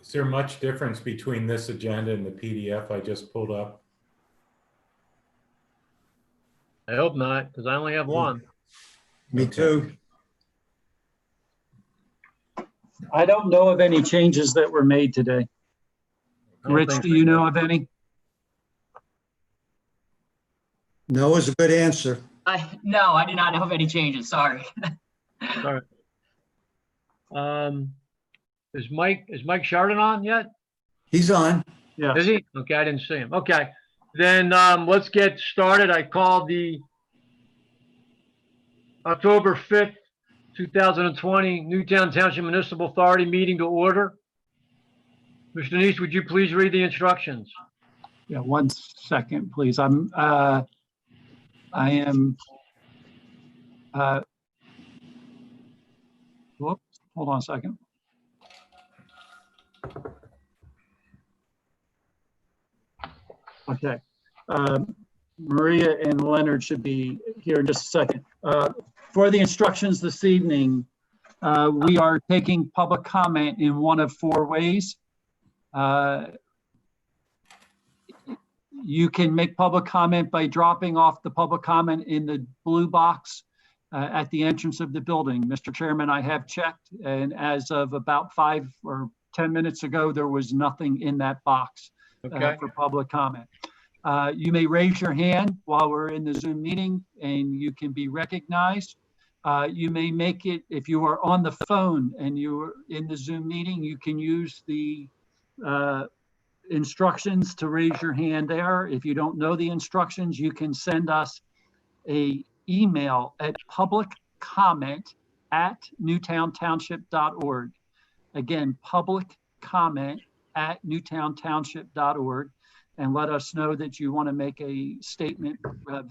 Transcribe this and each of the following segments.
Is there much difference between this agenda and the PDF I just pulled up? I hope not, because I only have one. Me too. I don't know of any changes that were made today. I don't Rich, think do you know of any? No is a good answer. No, I do not know of any changes. Sorry. Sorry. Is Mike Chardon on yet? He's on. Yeah. Is he? Okay, I didn't see him. Okay, then let's get started. I call the October 5th, 2020 Newtown Township Municipal Authority meeting to order. Mr. Neese, would you please read the instructions? Yeah, 1 second, please. Whoops, hold on a second. Okay. Maria and Leonard should be here in just a second. For the instructions this evening, we are taking public comment in one of 4 ways. You can make public comment by dropping off the public comment in the blue box at the entrance of the building. Mr. Chairman, I have checked, and as of about 5 or 10 minutes ago, there was nothing in that box for public comment. You may raise your hand while we're in the Zoom meeting and you can be recognized. You may make it, if you are on the phone and you're in the Zoom meeting, you can use the instructions to raise your hand there. If you don't know the instructions, you can send us an email at publiccomment@newtowntownship.org. Again, publiccomment@newtowntownship.org, and let us know that you want to make a statement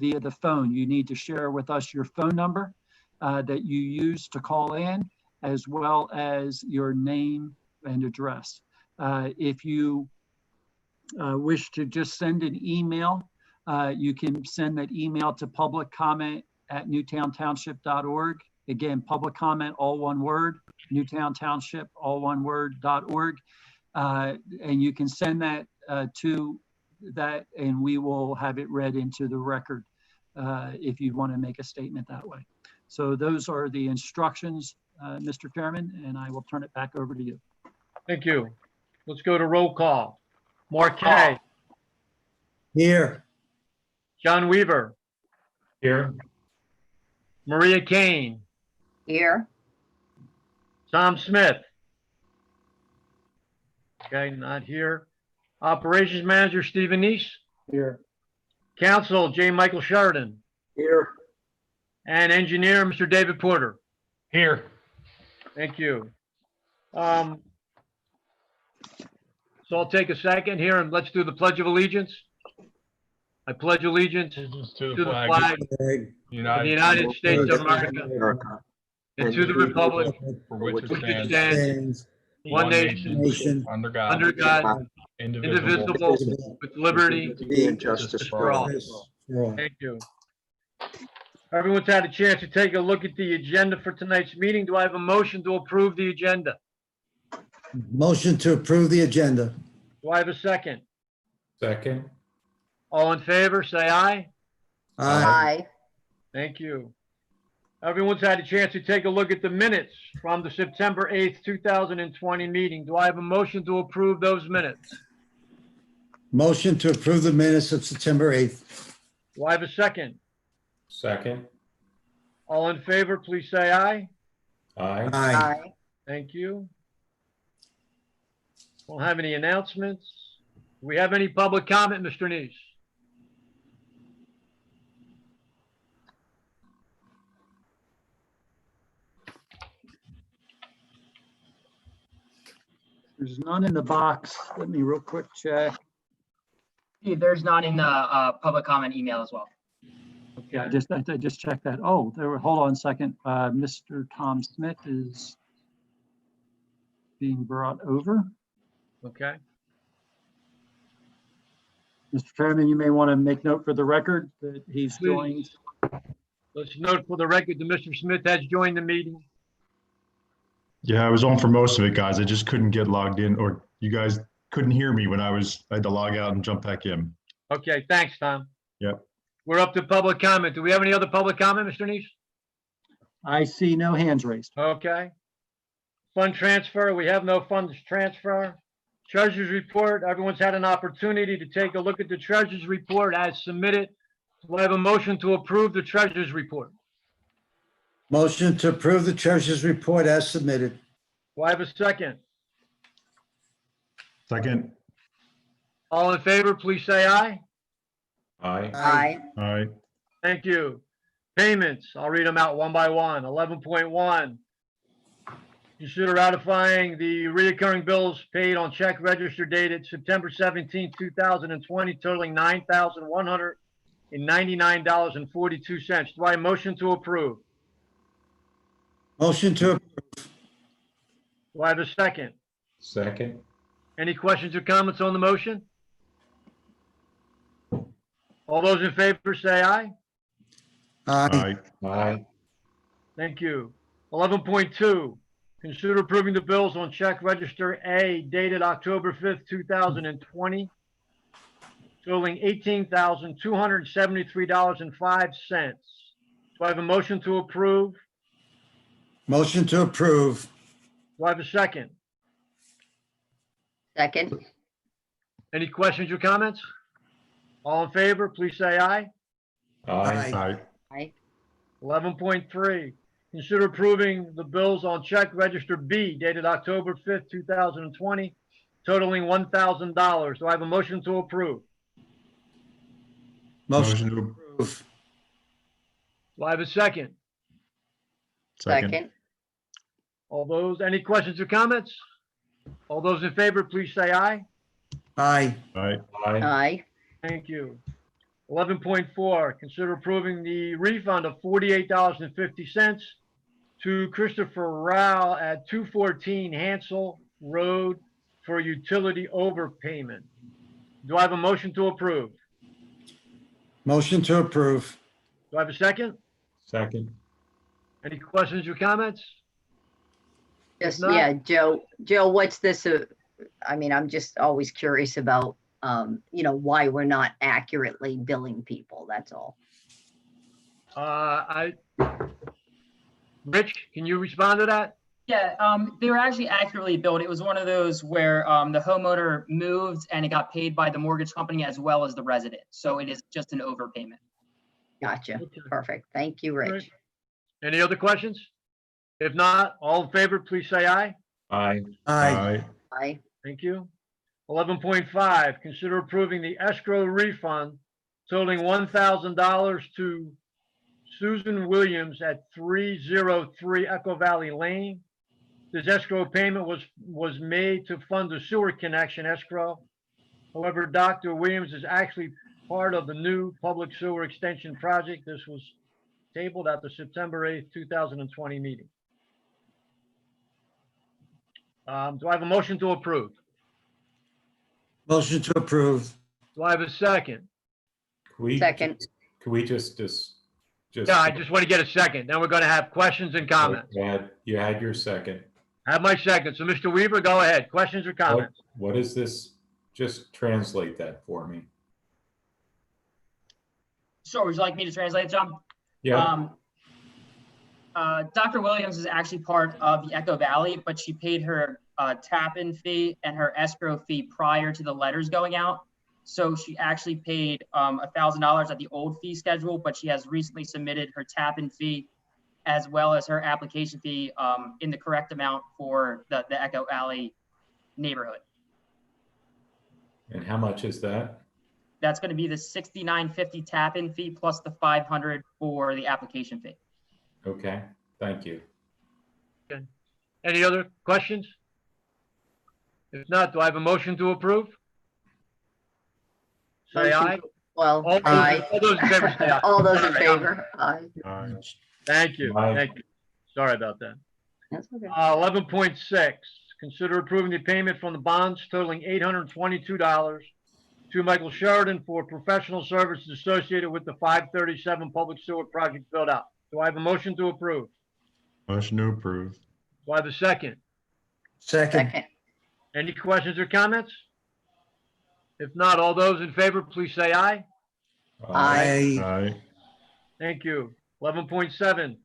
via the phone. You need to share with us your phone number that you use to call in, as well as your name and address. If you wish to just send an email, you can send that email to publiccomment@newtowntownship.org. Again, public comment, all one word, newtowntownship, all one word.org. And you can send that to that, and we will have it read into the record if you want to make a statement that way. So those are the instructions, Mr. Chairman, and I will turn it back over to you. Thank you. Let's go to roll call. Mark Kay, Here. John Weaver, Here. Maria Kane, Here. Tom Smith. Okay, not here. Operations Manager Stephen Neese, Here. Counsel J. Michael Sheridan, Here. and Engineer Mr. David Porter. Here. Thank you. So I'll take a second here and let's do the Pledge of Allegiance. I pledge allegiance to the flag of the United States of America and to the republic for which which it it stands, stands, one nation, under under God, indivisible, with liberty And justice for all. Thank you. Everyone's had a chance to take a look at the agenda for tonight's meeting. Do I have a motion to approve the agenda? Motion to approve the agenda. Do I have a second? Second. All in favor, say aye. Aye. Thank you. Everyone's had a chance to take a look at the minutes from the September 8th, 2020 meeting. Do I have a motion to approve those minutes? Motion to approve the minutes of September 8th. Do I have a second? Second. All in favor, please say aye. Aye. Aye. Thank you. Don't have any announcements. Do we have any public comment, Mr. Neese? There's none in the box. Let me real quick check. There's none in the public comment email as well. Yeah, I just checked that. Oh, hold on a second. Mr. Tom Smith is being brought over. Okay. Mr. Chairman, you may want to make note for the record that he's joined. Let's note for the record that Mr. Smith has joined the meeting. Yeah, I was on for most of it, guys. I just couldn't get logged in or you guys couldn't hear me when I had to log out and jump back in. Okay, thanks, Tom. Yep. We're up to public comment. Do we have any other public comment, Mr. Neese? I see no hands raised. Okay. Fund transfer, we have no funds transfer. Treasurer's report, everyone's had an opportunity to take a look at the treasurer's report as submitted. Do I have a motion to approve the treasurer's report? Motion to approve the treasurer's report as submitted. Do I have a second? Second. All in favor, please say aye. Aye. Aye. All right. Thank you. Payments, I'll read them out one by one. 11.1. Consider ratifying the reoccurring bills paid on check register dated September 17, 2020, totaling $9,199.42. Do I have a motion to approve? Motion to approve. Do I have a second? Second. Any questions or comments on the motion? All those in favor say aye. Aye. Aye. Aye. Thank you. 11.2, consider approving the bills on check register A dated October 5th, 2020, totaling $18,273.05. Do I have a motion to approve? Motion to approve. Do I have a second? Second. Any questions or comments? All in favor, please say aye. Aye. Aye. Aye. 11.3, consider approving the bills on check register B dated October 5th, 2020, totaling $1,000. Do I have a motion to approve? Motion to to approve. Do I have a second? Second. All those, any questions or comments? All those in favor, please say aye. Aye. Aye. Aye. Aye. Thank you. 11.4, consider approving the refund of $48.50 to Christopher Rall at 214 Hansell Road for utility overpayment. Do I have a motion to approve? Motion to approve. Do I have a second? Second. Any questions or comments? Just, not- yeah, Joe, what's this? I mean, I'm just always curious about, why we're not accurately billing people. That's all. Rich, can you respond to that? Yeah, they were actually accurately billed. It was one of those where the homeowner moved and it got paid by the mortgage company as well as the resident. So it is just an overpayment. Gotcha. Okay. Perfect. Thank you, Rich. Great. Any other questions? If not, all in favor, please say aye. Aye. Aye. Aye. Thank you. 11.5, consider approving the escrow refund totaling $1,000 to Susan Williams at 303 Echo Valley Lane. This escrow payment was made to fund the sewer connection escrow. However, Dr. Williams is actually part of the new public sewer extension project. This was tabled at the September 8th, 2020 meeting. Do I have a motion to approve? Motion to approve. Do I have a second? Second. Can we just? Yeah, I just want to get a second. Then we're going to have questions and comments. You had your second. I have my second. So Mr. Weaver, go ahead. Questions or comments? What is this? Just translate that for me. Sure, would you like me to translate, John? Yeah. Dr. Williams is actually part of the Echo Valley, but she paid her tap-in fee and her escrow fee prior to the letters going out. So she actually paid $1,000 at the old fee schedule, but she has recently submitted her tap-in fee as well as her application fee in the correct amount for the Echo Valley neighborhood. And how much is that? That's going to be the $69.50 tap-in fee plus the $500 for the application fee. Okay, thank you. Any other questions? If not, do I have a motion to approve? Say Motion aye. to- Well, All aye. those in favor say aye. All those in favor? Aye. Aye. Thank you. Aye. Thank you. Sorry about that. That's okay. 11.6, consider approving the payment from the bonds totaling $822 to Michael Sheridan for professional services associated with the 537 public sewer project build out. Do I have a motion to approve? Motion to approve. Do I have a second? Second. Second. Any questions or comments? If not, all those in favor, please say aye. Aye. Aye. Thank you. 11.7,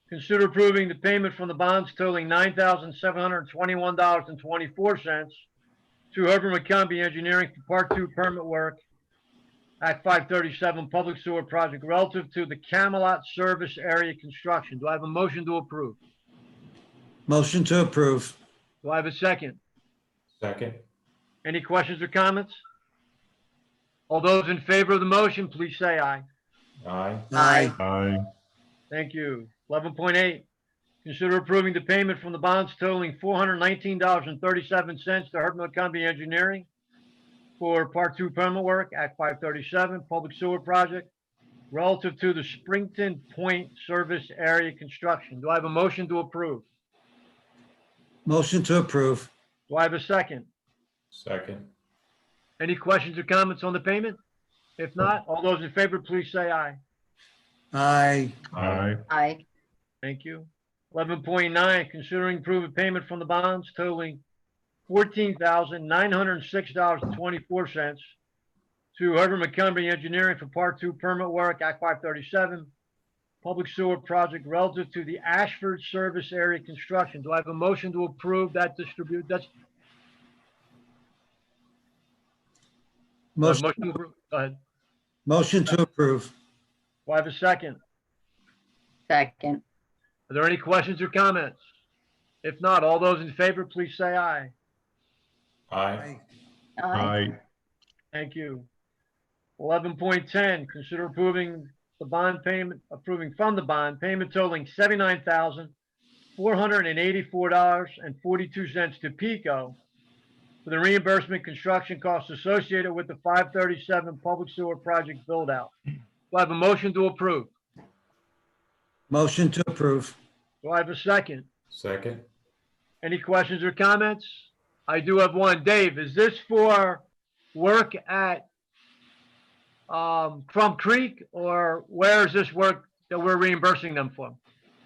consider approving the payment from the bonds totaling $9,721.24 to Herbert McCombie Engineering for Part 2 permit work, Act 537 Public Sewer Project relative to the Camelot Service Area construction. Do I have a motion to approve? Motion to approve. Do I have a second? Second. Any questions or comments? All those in favor of the motion, please say aye. Aye. Aye. Aye. Thank you. 11.8, consider approving the payment from the bonds totaling $419.37 to Herbert McCombie Engineering for Part 2 permit work, Act 537, Public Sewer Project, relative to the Springton Point Service Area construction. Do I have a motion to approve? Motion to approve. Do I have a second? Second. Any questions or comments on the payment? If not, all those in favor, please say aye. Aye. Aye. Aye. Thank you. 11.9, considering approving payment from the bonds totaling $14,906.24 to Herbert McCombie Engineering for Part 2 permit work, Act 537, Public Sewer Project relative to the Ashford Service Area construction. Do I have a motion to approve that distribute? That's Motion, motion to approve. Go ahead. motion to approve. Do I have a second? Second. Are there any questions or comments? If not, all those in favor, please say aye. Aye. Aye. Aye. Thank you. 11.10, consider approving the bond payment, approving from the bond payment totaling $79,484.42 to PICO for the reimbursement construction costs associated with the 537 public sewer project build out. Do I have a motion to approve? Motion to approve. Do I have a second? Second. Any questions or comments? I do have one. Dave, is this for work at Crump Creek, or where is this work that we're reimbursing them for?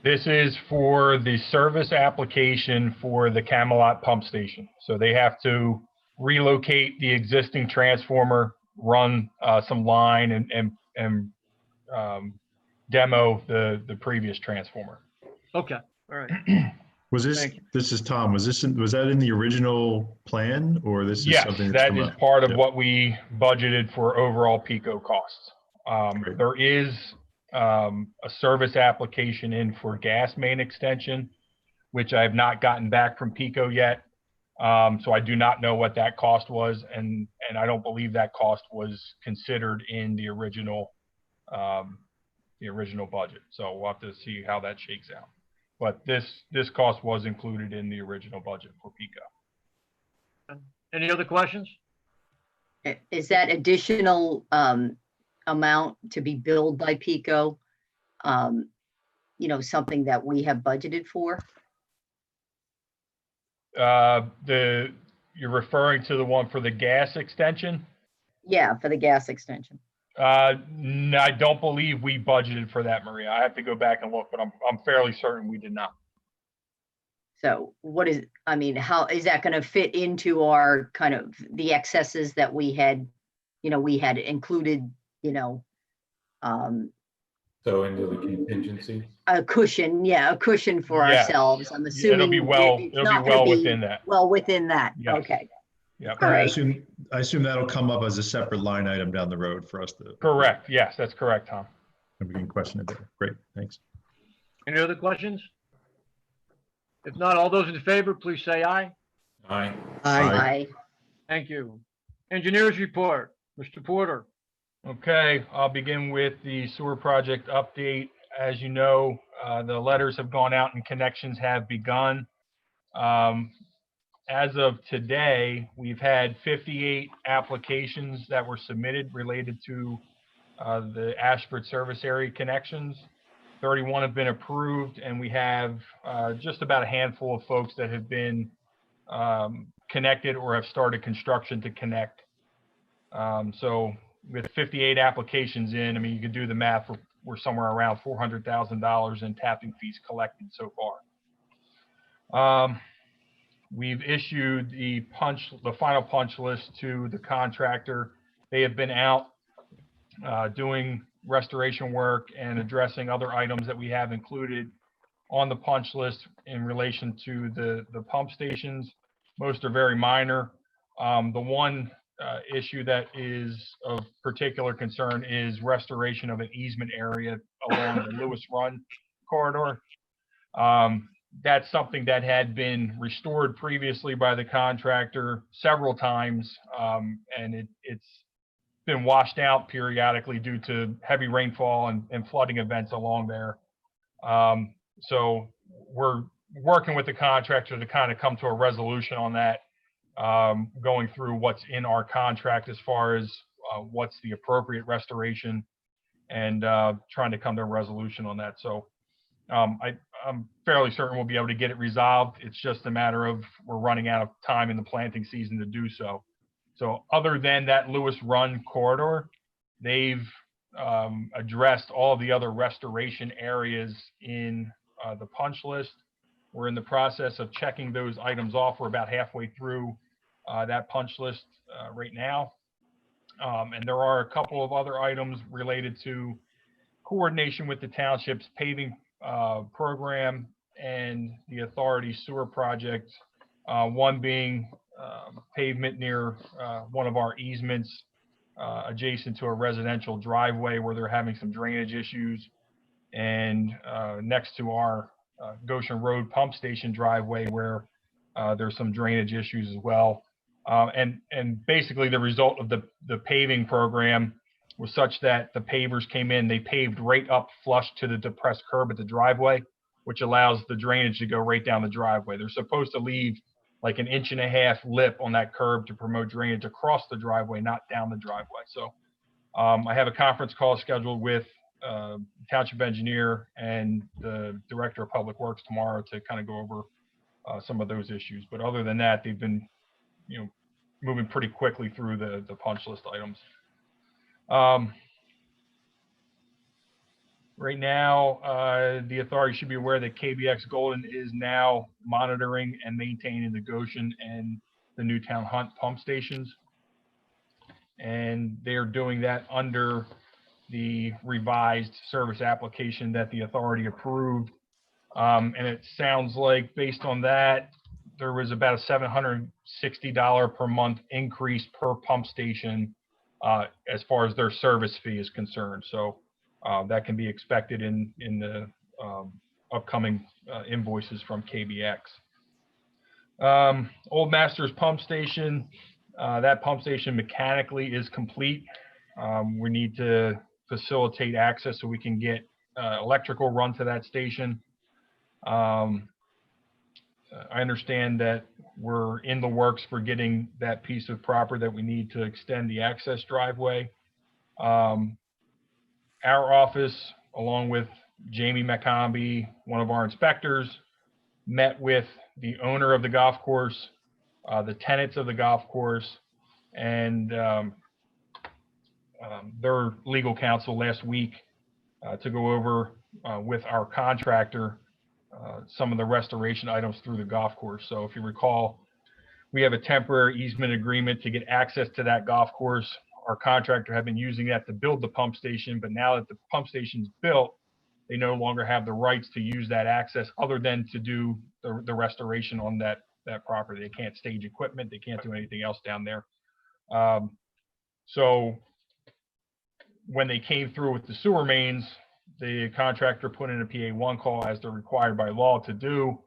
This is for the service application for the Camelot pump station. So they have to relocate the existing transformer, run some line, and demo the previous transformer. Okay, all right. Was this, Thank you. this is Tom, was that in the original plan, or this is Yes, something that's that come is up? part of Yep. what we budgeted for overall PICO costs. Great. There is a service application in for gas main extension, which I have not gotten back from PICO yet. So I do not know what that cost was, and I don't believe that cost was considered in the original budget. So we'll have to see how that shakes out. But this cost was included in the original budget for PICO. Any other questions? Is that additional amount to be billed by PICO, something that we have budgeted for? You're referring to the one for the gas extension? Yeah, for the gas extension. No, I don't believe we budgeted for that, Maria. I have to go back and look, but I'm fairly certain we did not. So how is that going to fit into our kind of the excesses that we had included, So into the contingency. a cushion for Yes. ourselves. I'm assuming It'll be well it's within that. well within that. Yes. Okay. Yep. All I right. assume that'll come up as a separate line item down the road for us to. Correct. Yes, that's correct, Tom. And we can question it there. Great, thanks. Any other questions? If not, all those in favor, please say aye. Aye. Aye. Thank you. Engineers report, Mr. Porter. Okay, I'll begin with the sewer project update. As you know, the letters have gone out and connections have begun. As of today, we've had 58 applications that were submitted related to the Ashford service area connections. 31 have been approved, and we have just about a handful of folks that have been connected or have started construction to connect. So with 58 applications in, I mean, you could do the math. We're somewhere around $400,000 in tapping fees collected so far. We've issued the final punch list to the contractor. They have been out doing restoration work and addressing other items that we have included on the punch list in relation to the pump stations. Most are very minor. The one issue that is of particular concern is restoration of an easement area along the Lewis Run corridor. That's something that had been restored previously by the contractor several times, and it's been washed out periodically due to heavy rainfall and flooding events along there. So we're working with the contractor to kind of come to a resolution on that, going through what's in our contract as far as what's the appropriate restoration, and trying to come to a resolution on that. So I'm fairly certain we'll be able to get it resolved. It's just a matter of we're running out of time in the planting season to do so. So other than that Lewis Run corridor, they've addressed all the other restoration areas in the punch list. We're in the process of checking those items off. We're about halfway through that punch list right now. And there are a couple of other items related to coordination with the township's paving program and the authority sewer project, one being pavement near one of our easements adjacent to a residential driveway where they're having some drainage issues, and next to our Goshen Road pump station driveway where there's some drainage issues as well. And basically the result of the paving program was such that the pavers came in, they paved right up flush to the depressed curb at the driveway, which allows the drainage to go right down the driveway. They're supposed to leave like an 1.5-inch lip on that curb to promote drainage across the driveway, not down the driveway. So I have a conference call scheduled with township engineer and the director of public works tomorrow to kind of go over some of those issues. But other than that, they've been, moving pretty quickly through the punch list items. Right now, the authority should be aware that KBX Golden is now monitoring and maintaining the Goshen and the Newtown Hunt pump stations. And they're doing that under the revised service application that the authority approved. And it sounds like based on that, there was about a $760 per month increase per pump station as far as their service fee is concerned. So that can be expected in the upcoming invoices from KBX. Old Masters pump station, that pump station mechanically is complete. We need to facilitate access so we can get electrical run to that station. I understand that we're in the works for getting that piece of property that we need to extend the access driveway. Our office, along with Jamie McCombie, one of our inspectors, met with the owner of the golf course, the tenants of the golf course, and their legal counsel last week to go over with our contractor some of the restoration items through the golf course. So if you recall, we have a temporary easement agreement to get access to that golf course. Our contractor had been using that to build the pump station, but now that the pump station's built, they no longer have the rights to use that access other than to do the restoration on that property. They can't stage equipment. They can't do anything else down there. So when they came through with the sewer mains, the contractor put in a PA1 call as they're required by law to do,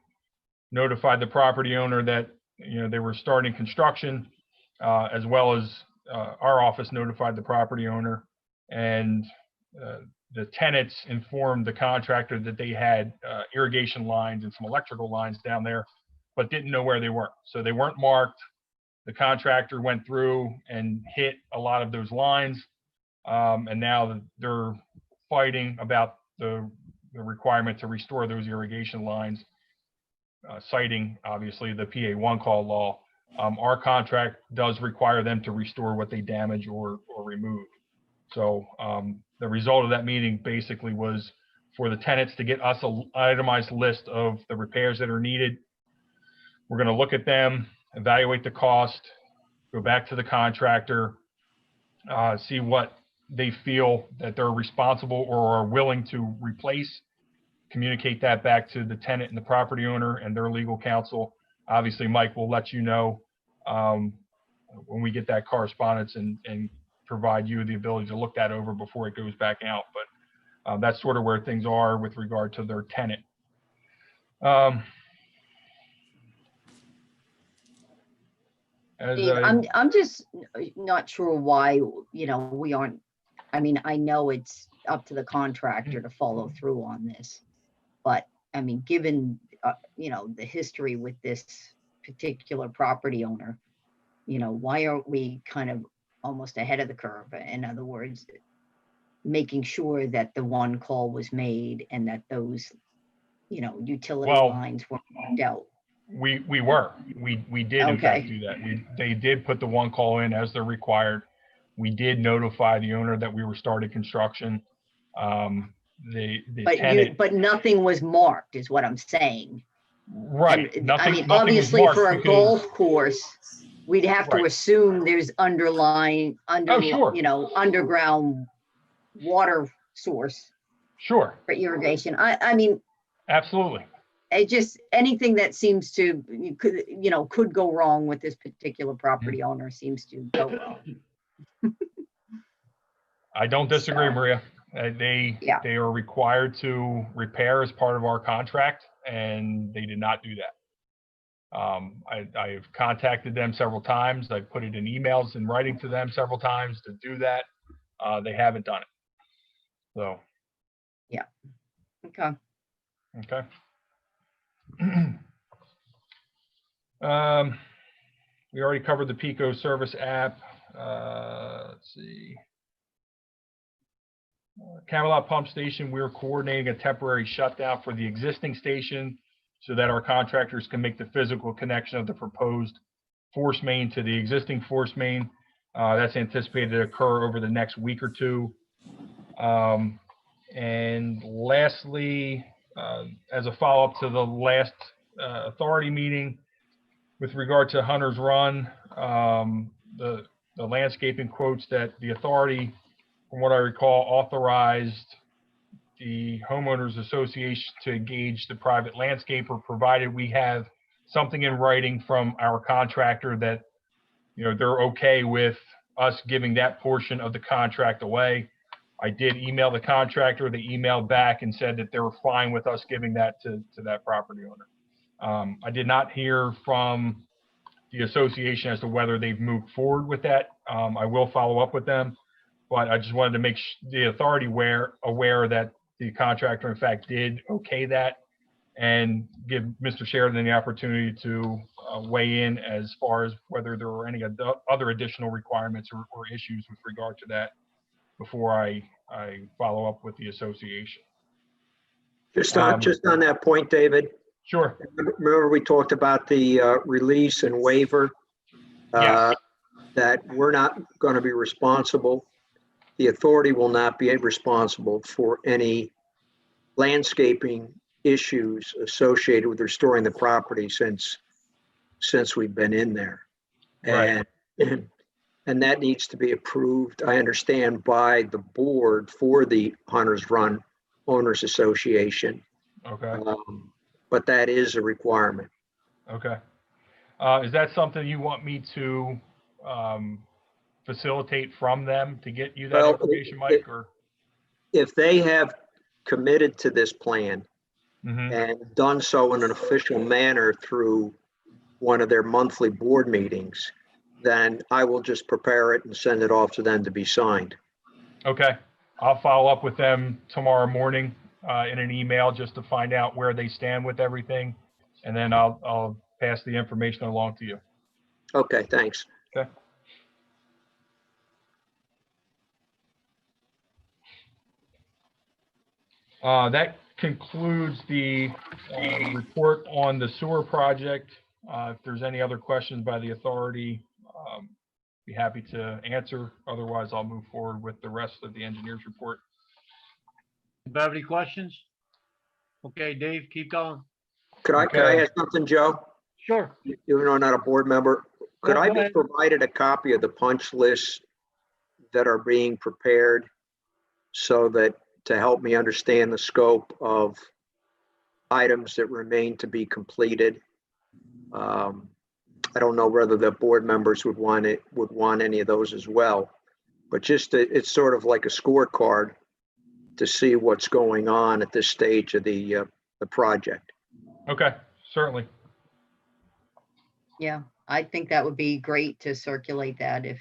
notified the property owner that they were starting construction, as well as our office notified the property owner, and the tenants informed the contractor that they had irrigation lines and some electrical lines down there, but didn't know where they were. So they weren't marked. The contractor went through and hit a lot of those lines, and now they're fighting about the requirement to restore those irrigation lines, citing obviously the PA1 call law. Our contract does require them to restore what they damage or remove. So the result of that meeting basically was for the tenants to get us an itemized list of the repairs that are needed. We're going to look at them, evaluate the cost, go back to the contractor, see what they feel that they're responsible or are willing to replace, communicate that back to the tenant and the property owner and their legal counsel. Obviously, Mike will let you know when we get that correspondence and provide you the ability to look that over before it goes back out. But that's sort of where things are with regard to their tenant. Dave, I'm just not sure why, we aren't, I mean, I know it's up to the contractor to follow through on this, but I mean, given, the history with this particular property owner, why aren't we kind of almost ahead of the curve? In other words, making sure that the one call was made and that those, utility lines were dealt. We did in fact do that. They did put the one call in as they're required. We did notify the owner that we were starting construction. But nothing was marked, is what I'm saying. Right. And, nothing obviously was for a because, golf course, we'd have to assume there's underground water source. Sure. For irrigation. I mean. Absolutely. It just, anything that seems to, could go wrong with this particular property owner seems to go wrong. I don't disagree, Maria. They are required to repair as part of our contract, and they did not do that. I've contacted them several times. I've put it in emails and writing to them several times to do that. They haven't done it. So. Yeah. Okay. Okay. We already covered the Pico service app. Let's see. Camelot Pump Station, we're coordinating a temporary shutdown for the existing station so that our contractors can make the physical connection of the proposed force main to the existing force main. That's anticipated to occur over the next week or two. And lastly, as a follow-up to the last authority meeting with regard to Hunter's Run, the landscaping quotes that the authority, from what I recall, authorized the homeowners association to engage the private landscaper, provided we have something in writing from our contractor that, they're okay with us giving that portion of the contract away. I did email the contractor. They emailed back and said that they were fine with us giving that to that property owner. I did not hear from the association as to whether they've moved forward with that. I will follow up with them, but I just wanted to make the authority aware that the contractor, in fact, did okay that, and give Mr. Sheridan the opportunity to weigh in as far as whether there were any other additional requirements or issues with regard to that before I follow up with the association. Just on that point, David. Sure. Remember we talked about the release and waiver, Yes. that we're not going to be responsible. The authority will not be responsible for any landscaping issues associated with restoring the property since we've been in there. Right. And that needs to be approved, I understand, by the board for the Hunters Run Owners Association. Okay. But that is a requirement. Okay. Is that something you want me to facilitate from them to get you that information, Mike? Or if they have committed to this plan and done so in an official manner through one of their monthly board meetings, then I will just prepare it and send it off to them to be signed. Okay. I'll follow up with them tomorrow morning in an email just to find out where they stand with everything. And then I'll pass the information along to you. Okay, thanks. Okay. That concludes the report on the sewer project. If there's any other questions by the authority, be happy to answer. Otherwise, I'll move forward with the rest of the engineer's report. Do you have any questions? Okay, Dave, keep going. Could I ask something, Joe? Sure. Even though I'm not a board member, could No, I go be ahead. provided a copy of the punch lists that are being prepared so that to help me understand the scope of items that remain to be completed? I don't know whether the board members would want any of those as well, but just it's sort of like a scorecard to see what's going on at this stage of the project. Okay, certainly. Yeah, I think that would be great to circulate that if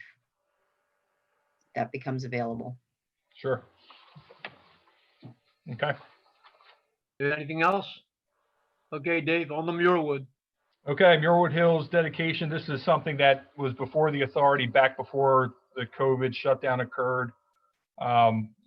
that becomes available. Sure. Okay. Anything else? Okay, Dave, on the Muirwood. Okay, Muirwood Hills dedication. This is something that was before the authority, back before the COVID shutdown occurred.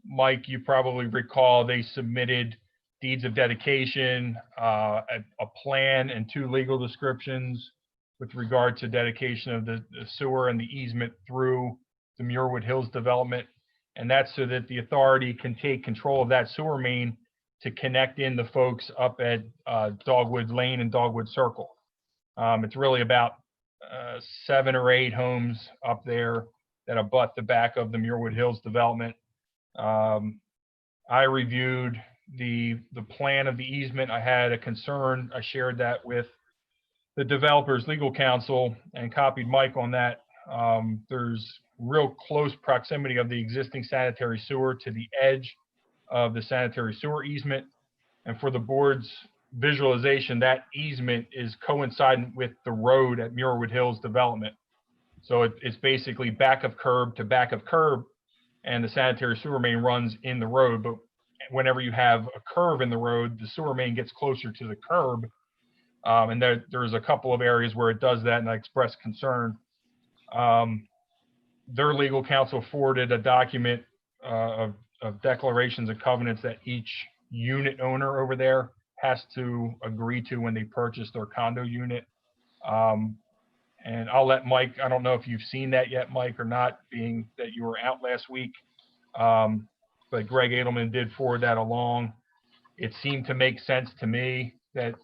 Mike, you probably recall they submitted deeds of dedication, a plan, and 2 legal descriptions with regard to dedication of the sewer and the easement through the Muirwood Hills development. And that's so that the authority can take control of that sewer main to connect in the folks up at Dogwood Lane and Dogwood Circle. It's really about 7 or 8 homes up there that abut the back of the Muirwood Hills development. I reviewed the plan of the easement. I had a concern. I shared that with the developer's legal counsel and copied Mike on that. There's real close proximity of the existing sanitary sewer to the edge of the sanitary sewer easement. And for the board's visualization, that easement is coincident with the road at Muirwood Hills development. So it's basically back of curb to back of curb, and the sanitary sewer main runs in the road. But whenever you have a curve in the road, the sewer main gets closer to the curb. And there's a couple of areas where it does that, and I expressed concern. Their legal counsel forwarded a document of declarations and covenants that each unit owner over there has to agree to when they purchase their condo unit. And I'll let Mike, I don't know if you've seen that yet, Mike, or not, being that you were out last week. But Greg Edelman did forward that along. It seemed to make sense to me that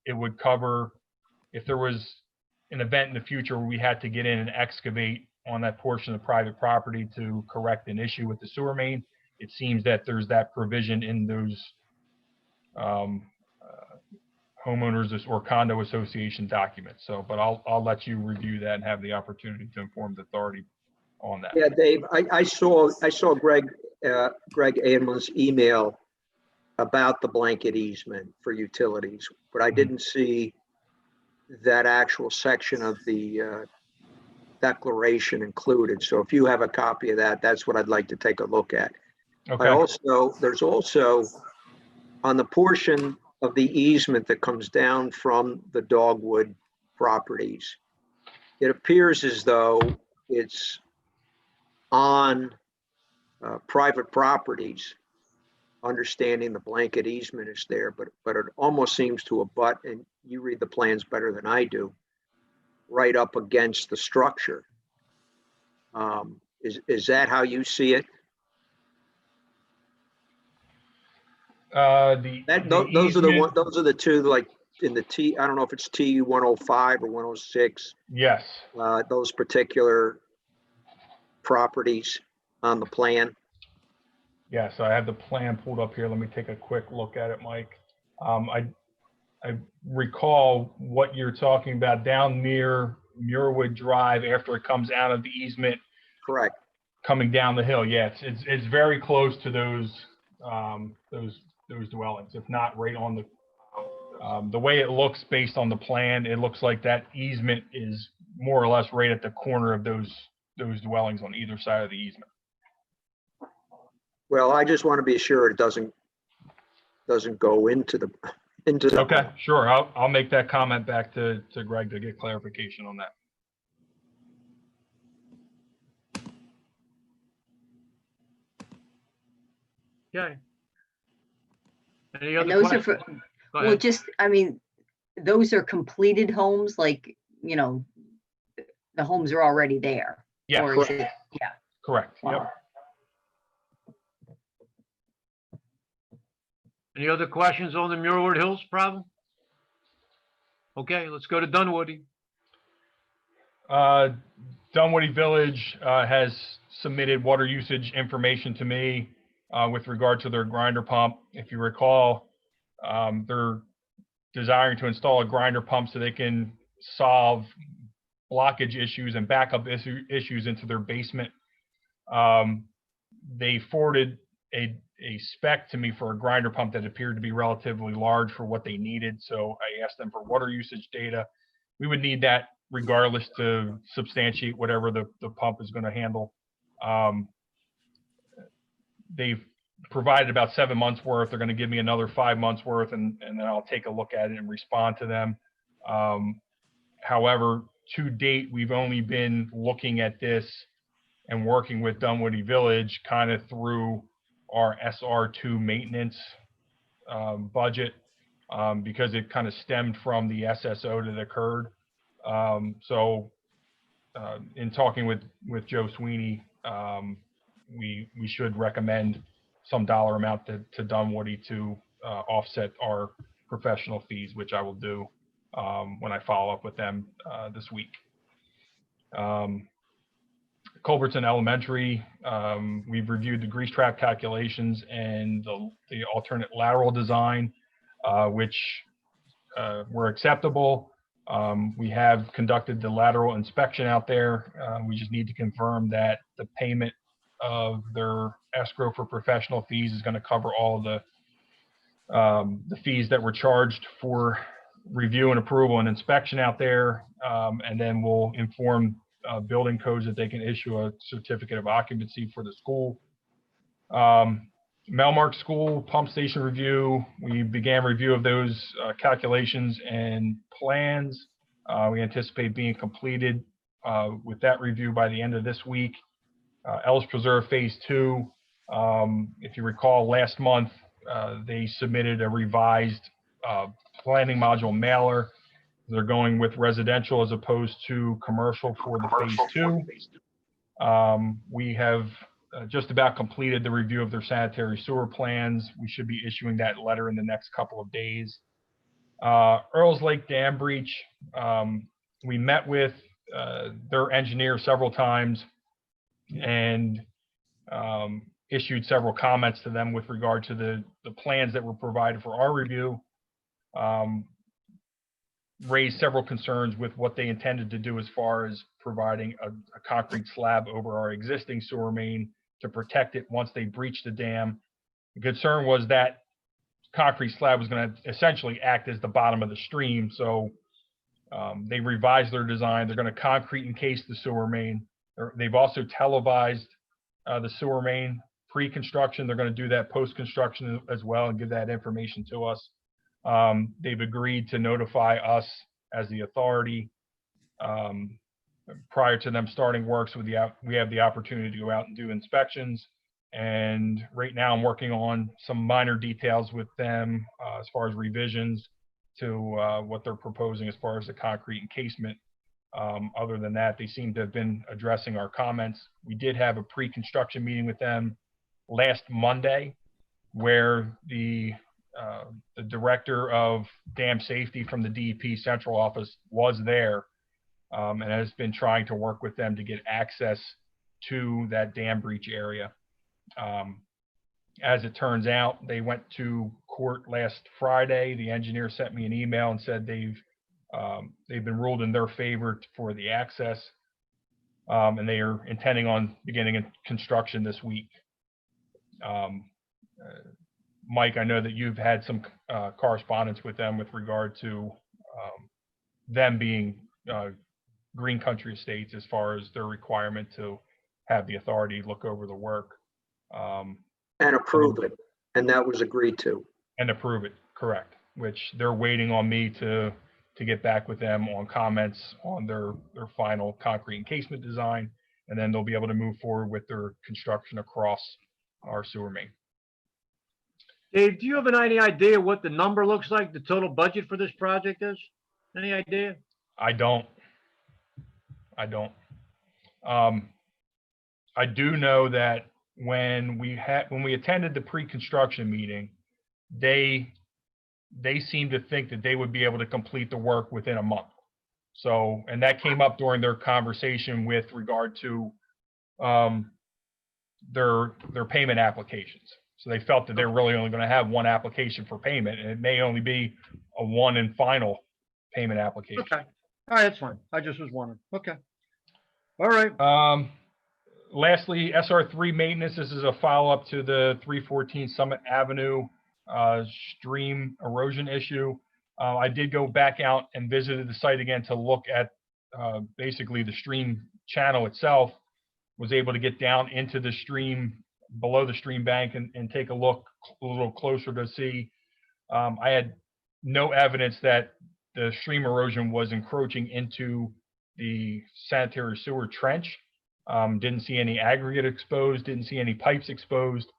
it would cover if there was an event in the future where we had to get in and excavate on that portion of private property to correct an issue with the sewer main. It seems that there's that provision in those homeowners or condo association documents. So, but I'll let you review that and have the opportunity to inform the authority on that. Yeah, Dave, I saw Greg Edelman's email about the blanket easement for utilities, but I didn't see that actual section of the declaration included. So if you have a copy of that, that's what I'd like to take a look at. Okay. There's also on the portion of the easement that comes down from the Dogwood properties, it appears as though it's on private properties, understanding the blanket easement is there, but it almost seems to abut, and you read the plans better than I do, right up against the structure. Is that how you see it? Those are the two, like in the T, I don't know if it's T 105 or 106. Yes. Those particular properties on the plan. Yes, I have the plan pulled up here. Let me take a quick look at it, Mike. I recall what you're talking about down near Muirwood Drive after it comes out of the easement. Correct. Coming down the hill. Yeah, it's very close to those dwellings, if not right on the way it looks based on the plan. It looks like that easement is more or less right at the corner of those dwellings on either side of the easement. Well, I just want to be sure it doesn't go into the. Okay, sure. I'll make that comment back to Greg to get clarification on that. Okay. Any And other those are questions? for, Go well, ahead. just, I mean, those are completed homes, like, you know, the homes are already there. Yeah, Or is correct. it, yeah. Correct. Wow. Yep. Any other questions on the Muirwood Hills problem? Okay, let's go to Dunwoody. Dunwoody Village has submitted water usage information to me with regard to their grinder pump. If you recall, they're desiring to install a grinder pump so they can solve blockage issues and backup issues into their basement. They forwarded a spec to me for a grinder pump that appeared to be relatively large for what they needed. So I asked them for water usage data. We would need that regardless to substantiate whatever the pump is going to handle. They've provided about 7 months worth. They're going to give me another 5 months worth, and then I'll take a look at it and respond to them. However, to date, we've only been looking at this and working with Dunwoody Village kind of through our SR2 maintenance budget because it kind of stemmed from the SSO that occurred. In talking with Joe Sweeney, we should recommend some dollar amount to Dunwoody to offset our professional fees, which I will do when I follow up with them this week. Culbertson Elementary, we've reviewed the grease trap calculations and the alternate lateral design, which were acceptable. We have conducted the lateral inspection out there. We just need to confirm that the payment of their escrow for professional fees is going to cover all of the fees that were charged for review and approval and inspection out there. And then we'll inform building codes that they can issue a certificate of occupancy for the school. Melmark School pump station review. We began review of those calculations and plans. We anticipate being completed with that review by the end of this week. Ellis Preserve Phase 2. If you recall, last month they submitted a revised planning module mailer. They're going with residential as opposed to commercial for the Phase 2. We have just about completed the review of their sanitary sewer plans. We should be issuing that letter in the next couple of days. Earls Lake Dam breach. We met with their engineer several times and issued several comments to them with regard to the plans that were provided for our review. Raised several concerns with what they intended to do as far as providing a concrete slab over our existing sewer main to protect it once they breached the dam. The concern was that concrete slab was going to essentially act as the bottom of the stream. So they revised their design. They're going to concrete encase the sewer main. They've also televised the sewer main pre-construction. They're going to do that post-construction as well and give that information to us. They've agreed to notify us as the authority prior to them starting work, so we have the opportunity to go out and do inspections. And right now I'm working on some minor details with them as far as revisions to what they're proposing as far as the concrete encasement. Other than that, they seem to have been addressing our comments. We did have a pre-construction meeting with them last Monday where the director of dam safety from the DEP central office was there and has been trying to work with them to get access to that dam breach area. As it turns out, they went to court last Friday. The engineer sent me an email and said they've been ruled in their favor for the access, and they are intending on beginning construction this week. Mike, I know that you've had some correspondence with them with regard to them being Green Country Estates as far as their requirement to have the authority look over the work. And approve it, and that was agreed to. And approve it, correct, which they're waiting on me to get back with them on comments on their final concrete encasement design, and then they'll be able to move forward with their construction across our sewer main. Dave, do you have any idea what the number looks like, the total budget for this project is? Any idea? I don't. I do know that when we attended the pre-construction meeting, they they seem to think that they would be able to complete the work within a month. So, and that came up during their conversation with regard to their payment applications. So they felt that they're really only going to have one application for payment, and it may only be a one and final payment application. Okay. All right, that's fine. I just was wondering. Okay. All right. Lastly, SR3 maintenance. This is a follow-up to the 314 Summit Avenue stream erosion issue. I did go back out and visited the site again to look at basically the stream channel itself. Was able to get down into the stream, below the stream bank, and take a look a little closer to see. I had no evidence that the stream erosion was encroaching into the sanitary sewer trench. Didn't see any aggregate exposed, didn't see any pipes exposed.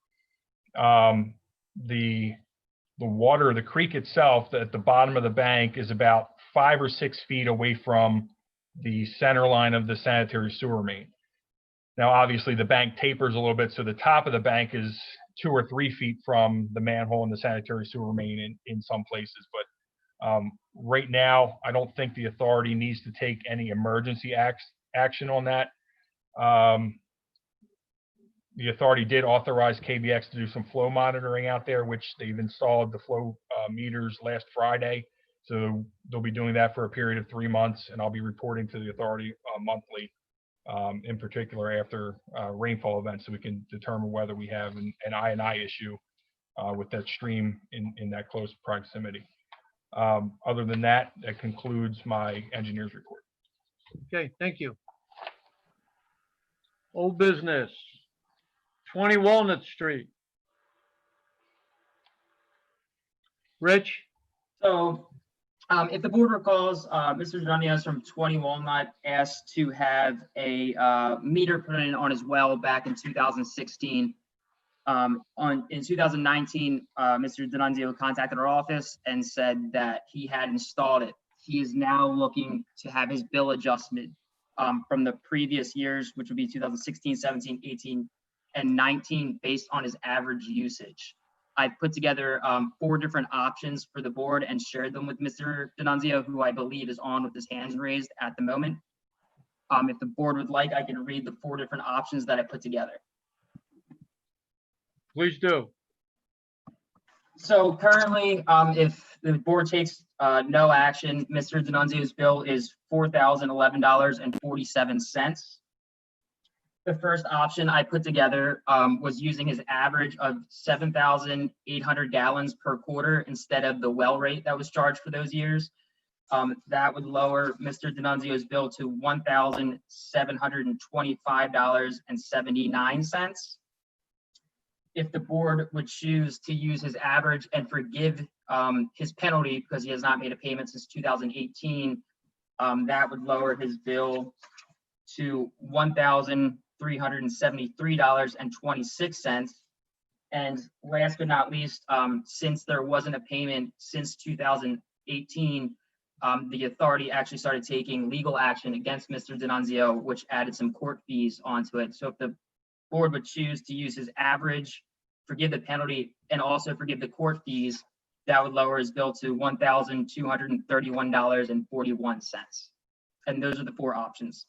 The water, the creek itself at the bottom of the bank is about 5 or 6 feet away from the center line of the sanitary sewer main. Now, obviously the bank tapers a little bit, so the top of the bank is 2 or 3 feet from the manhole and the sanitary sewer main in some places. But right now, I don't think the authority needs to take any emergency action on that. The authority did authorize KBX to do some flow monitoring out there, which they've installed the flow meters last Friday. So they'll be doing that for a period of 3 months, and I'll be reporting to the authority monthly, in particular after rainfall events, so we can determine whether we have an I&I issue with that stream in that close proximity. Other than that, that concludes my engineer's report. Okay, thank you. Old business, 20 Walnut Street. Rich? So, if the board recalls, Mr. Daniels from 20 Walnut asked to have a meter put in on his well back in 2016. In 2019, Mr. D'Annunzio contacted our office and said that he had installed it. He is now looking to have his bill adjustment from the previous years, which would be 2016, 17, 18, and 19, based on his average usage. I put together 4 different options for the board and shared them with Mr. D'Annunzio, who I believe is on with his hands raised at the moment. If the board would like, I can read the 4 different options that I put together. Please do. So currently, if the board takes no action, Mr. D'Annunzio's bill is $4,011.47. The first option I put together was using his average of 7,800 gallons per quarter instead of the well rate that was charged for those years. That would lower Mr. D'Annunzio's bill to $1,725.79. If the board would choose to use his average and forgive his penalty because he has not made a payment since 2018, that would lower his bill to $1,373.26. And last but not least, since there wasn't a payment since 2018, the authority actually started taking legal action against Mr. D'Annunzio, which added some court fees onto it. So if the board would choose to use his average, forgive the penalty, and also forgive the court fees, that would lower his bill to $1,231.41. And those are the 4 options.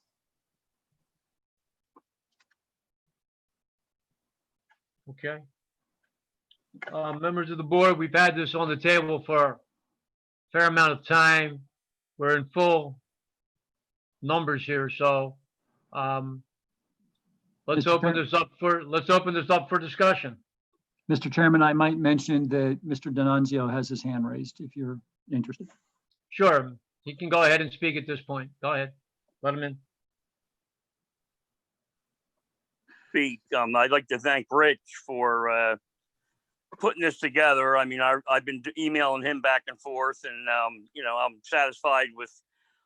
Okay. Members of the board, we've had this on the table for a fair amount of time. We're in full numbers here, so let's open this up for discussion. Mr. Chairman, I might mention that Mr. D'Annunzio has his hand raised if you're interested. Sure, he can go ahead and speak at this point. Go ahead, let him in. I'd like to thank Rich for putting this together. I mean, I've been emailing him back and forth, and you know, I'm satisfied with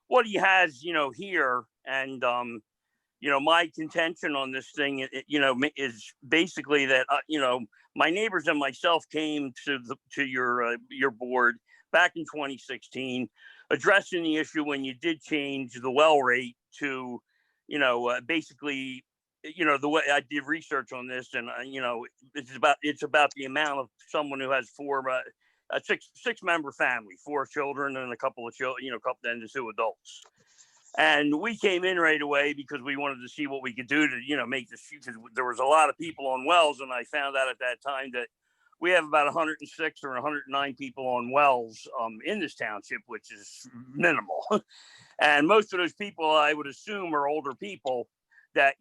what he has, you know, here. And you know, my contention on this thing, you know, is basically that you know, my neighbors and myself came to your board back in 2016, addressing the issue when you did change the well rate to, you know, basically, you know, the way I did research on this, and you know, it's about the amount of someone who has 4 a six member family, 4 children and a couple of children, and the 2 adults. And we came in right away because we wanted to see what we could do to, make this, because there was a lot of people on wells. And I found out at that time that we have about 106 or 109 people on wells in this township, which is minimal. And most of those people, I would assume, are older people that,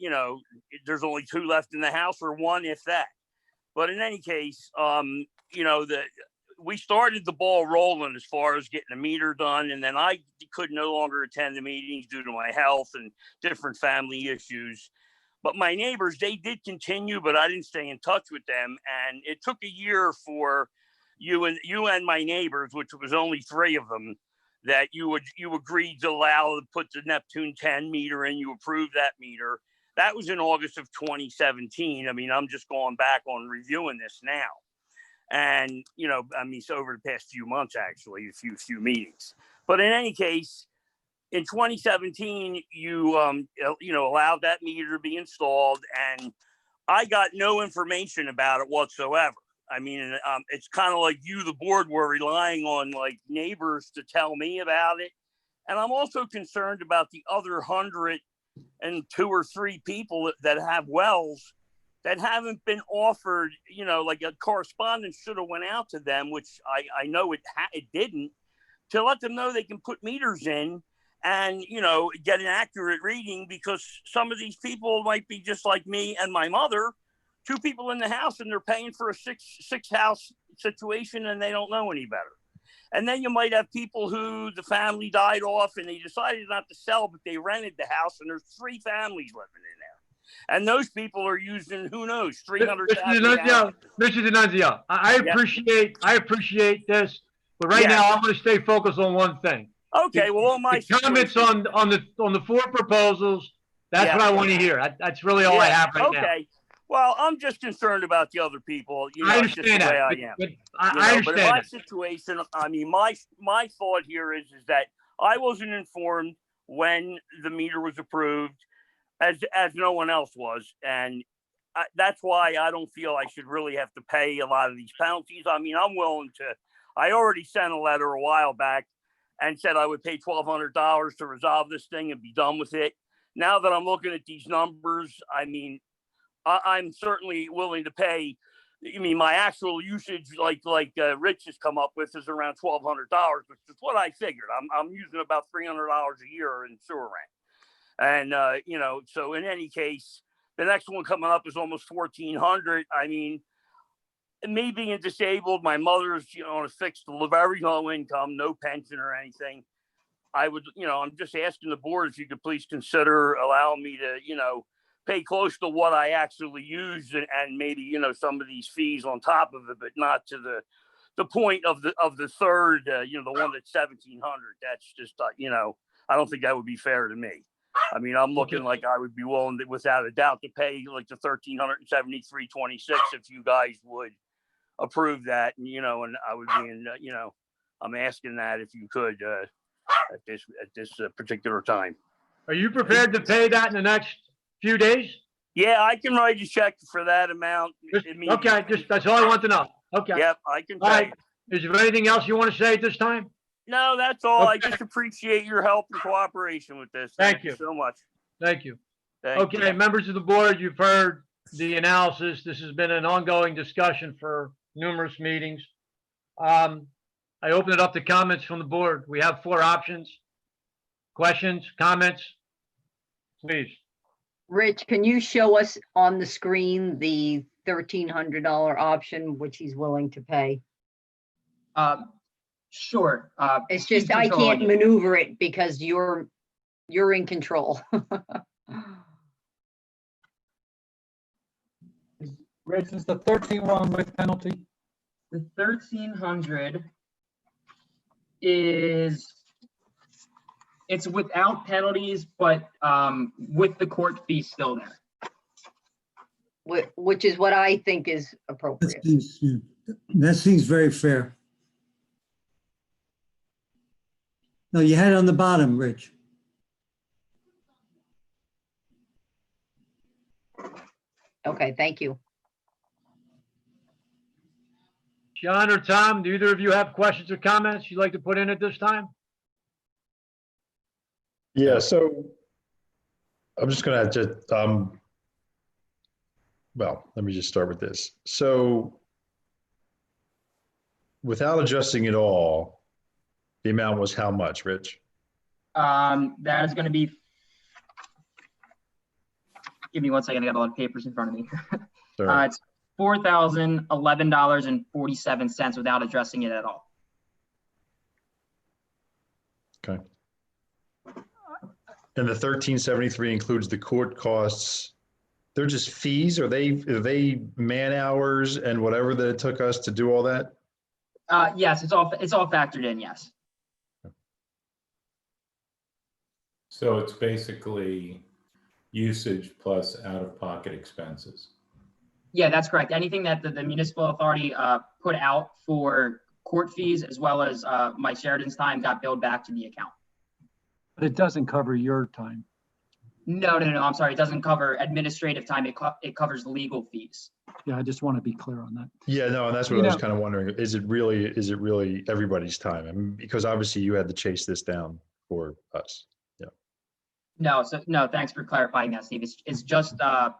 there's only 2 left in the house, or 1, if that. But in any case, we started the ball rolling as far as getting the meter done. And then I could no longer attend the meetings due to my health and different family issues. But my neighbors, they did continue, but I didn't stay in touch with them. And it took a year for you and my neighbors, which was only 3 of them, that you agreed to allow to put the Neptune 10 meter in. You approved that meter. That was in August of 2017. I mean, I'm just going back on reviewing this now. And, so over the past few months, actually, a few meetings. But in any case, in 2017, you allowed that meter to be installed, and I got no information about it whatsoever. I mean, it's kind of like you, the board, were relying on like neighbors to tell me about it. And I'm also concerned about the other 102 or 3 people that have wells that haven't been offered, like a correspondence should have went out to them, which I know it didn't, to let them know they can put meters in and, get an accurate reading, because some of these people might be just like me and my mother, 2 people in the house, and they're paying for a six house situation and they don't know any better. And then you might have people who the family died off and they decided not to sell, but they rented the house, and there's 3 families living in there. And those people are using, who knows, 300,000. Mr. D'Annunzio, I appreciate this, but right now I'm going to stay focused on one thing. Okay, well, all my comments on the 4 proposals. That's what I want to hear. That's really all I have right now. Okay. Well, I'm just concerned about the other people. I understand that. I understand. But in my situation, I mean, my thought here is that I wasn't informed when the meter was approved, as no one else was, and that's why I don't feel I should really have to pay a lot of these penalties. I mean, I'm willing to. I already sent a letter a while back and said I would pay $1,200 to resolve this thing and be done with it. Now that I'm looking at these numbers, I mean, I'm certainly willing to pay. I mean, my actual usage, like Rich has come up with, is around $1,200, which is what I figured. I'm using about $300 a year in sewer rent. And, so in any case, the next one coming up is almost $1,400. I mean, me being disabled, my mother's, on a fixed, very low income, no pension or anything. I would, I'm just asking the board if you could please consider allowing me to, pay close to what I actually use, and maybe, some of these fees on top of it, but not to the point of the third, the one that's $1,700. That's just, I don't think that would be fair to me. I mean, I'm looking like I would be willing to, without a doubt, to pay like the $1,373.26 if you guys would approve that, and and I would be in, I'm asking that if you could at this particular time. Are you prepared to pay that in the next few days? Yeah, I can write a check for that amount. Okay, that's all I want to know. Okay. Yep, I can. All right. Is there anything else you want to say at this time? No, that's all. Okay. I just appreciate your help and cooperation with this. Thank you so much. Thank you. Thank you. Members of the board, you've heard the analysis. This has been an ongoing discussion for numerous meetings. I open it up to comments from the board. We have 4 options. Questions, comments, please. Rich, can you show us on the screen the $1,300 option, which he's willing to pay? Sure. It's just, I can't maneuver it because you're in control. Rich, is the 13-1 with penalty? The 1,300 is, it's without penalties, but with the court fee still there. Which is what I think is appropriate. That seems very fair. No, you had it on the bottom, Rich. Okay, thank you. John or Tom, do either of you have questions or comments you'd like to put in at this time? Yeah, so I'm just gonna have to, well, let me just start with this. So without adjusting it all, the amount was how much, Rich? That is going to be. Give me 1 second. I got a lot of papers in front of me. Sorry. It's $4,011.47 without addressing it at all. Okay. And the 1373 includes the court costs. They're just fees? Are they man hours and whatever that it took us to do all that? Yes, it's all factored in. Yes. So it's basically usage plus out-of-pocket expenses. Yeah, that's correct. Anything that the municipal authority put out for court fees as well as Mike Sheridan's time got billed back to the account. But it doesn't cover your time. No. I'm sorry. It doesn't cover administrative time. It covers legal fees. Yeah, I just want to be clear on that. Yeah, no, and that's what I was kind of wondering. Is it really everybody's time? I mean, because obviously you had to chase this down for us. Yeah. No, thanks for clarifying that, Steve. It's just the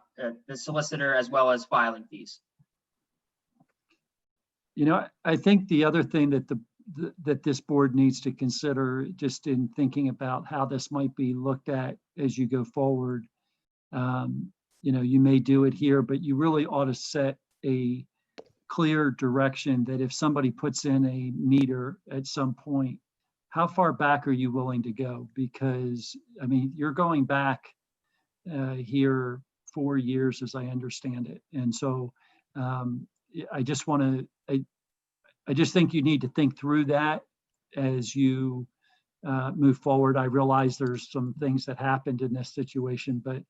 solicitor as well as filing fees. You know, I think the other thing that that this board needs to consider, just in thinking about how this might be looked at as you go forward, you know, you may do it here, but you really ought to set a clear direction that if somebody puts in a meter at some point, how far back are you willing to go? Because, I mean, you're going back here 4 years, as I understand it. And so I just want to, I just think you need to think through that as you move forward. I realize there's some things that happened in this situation, but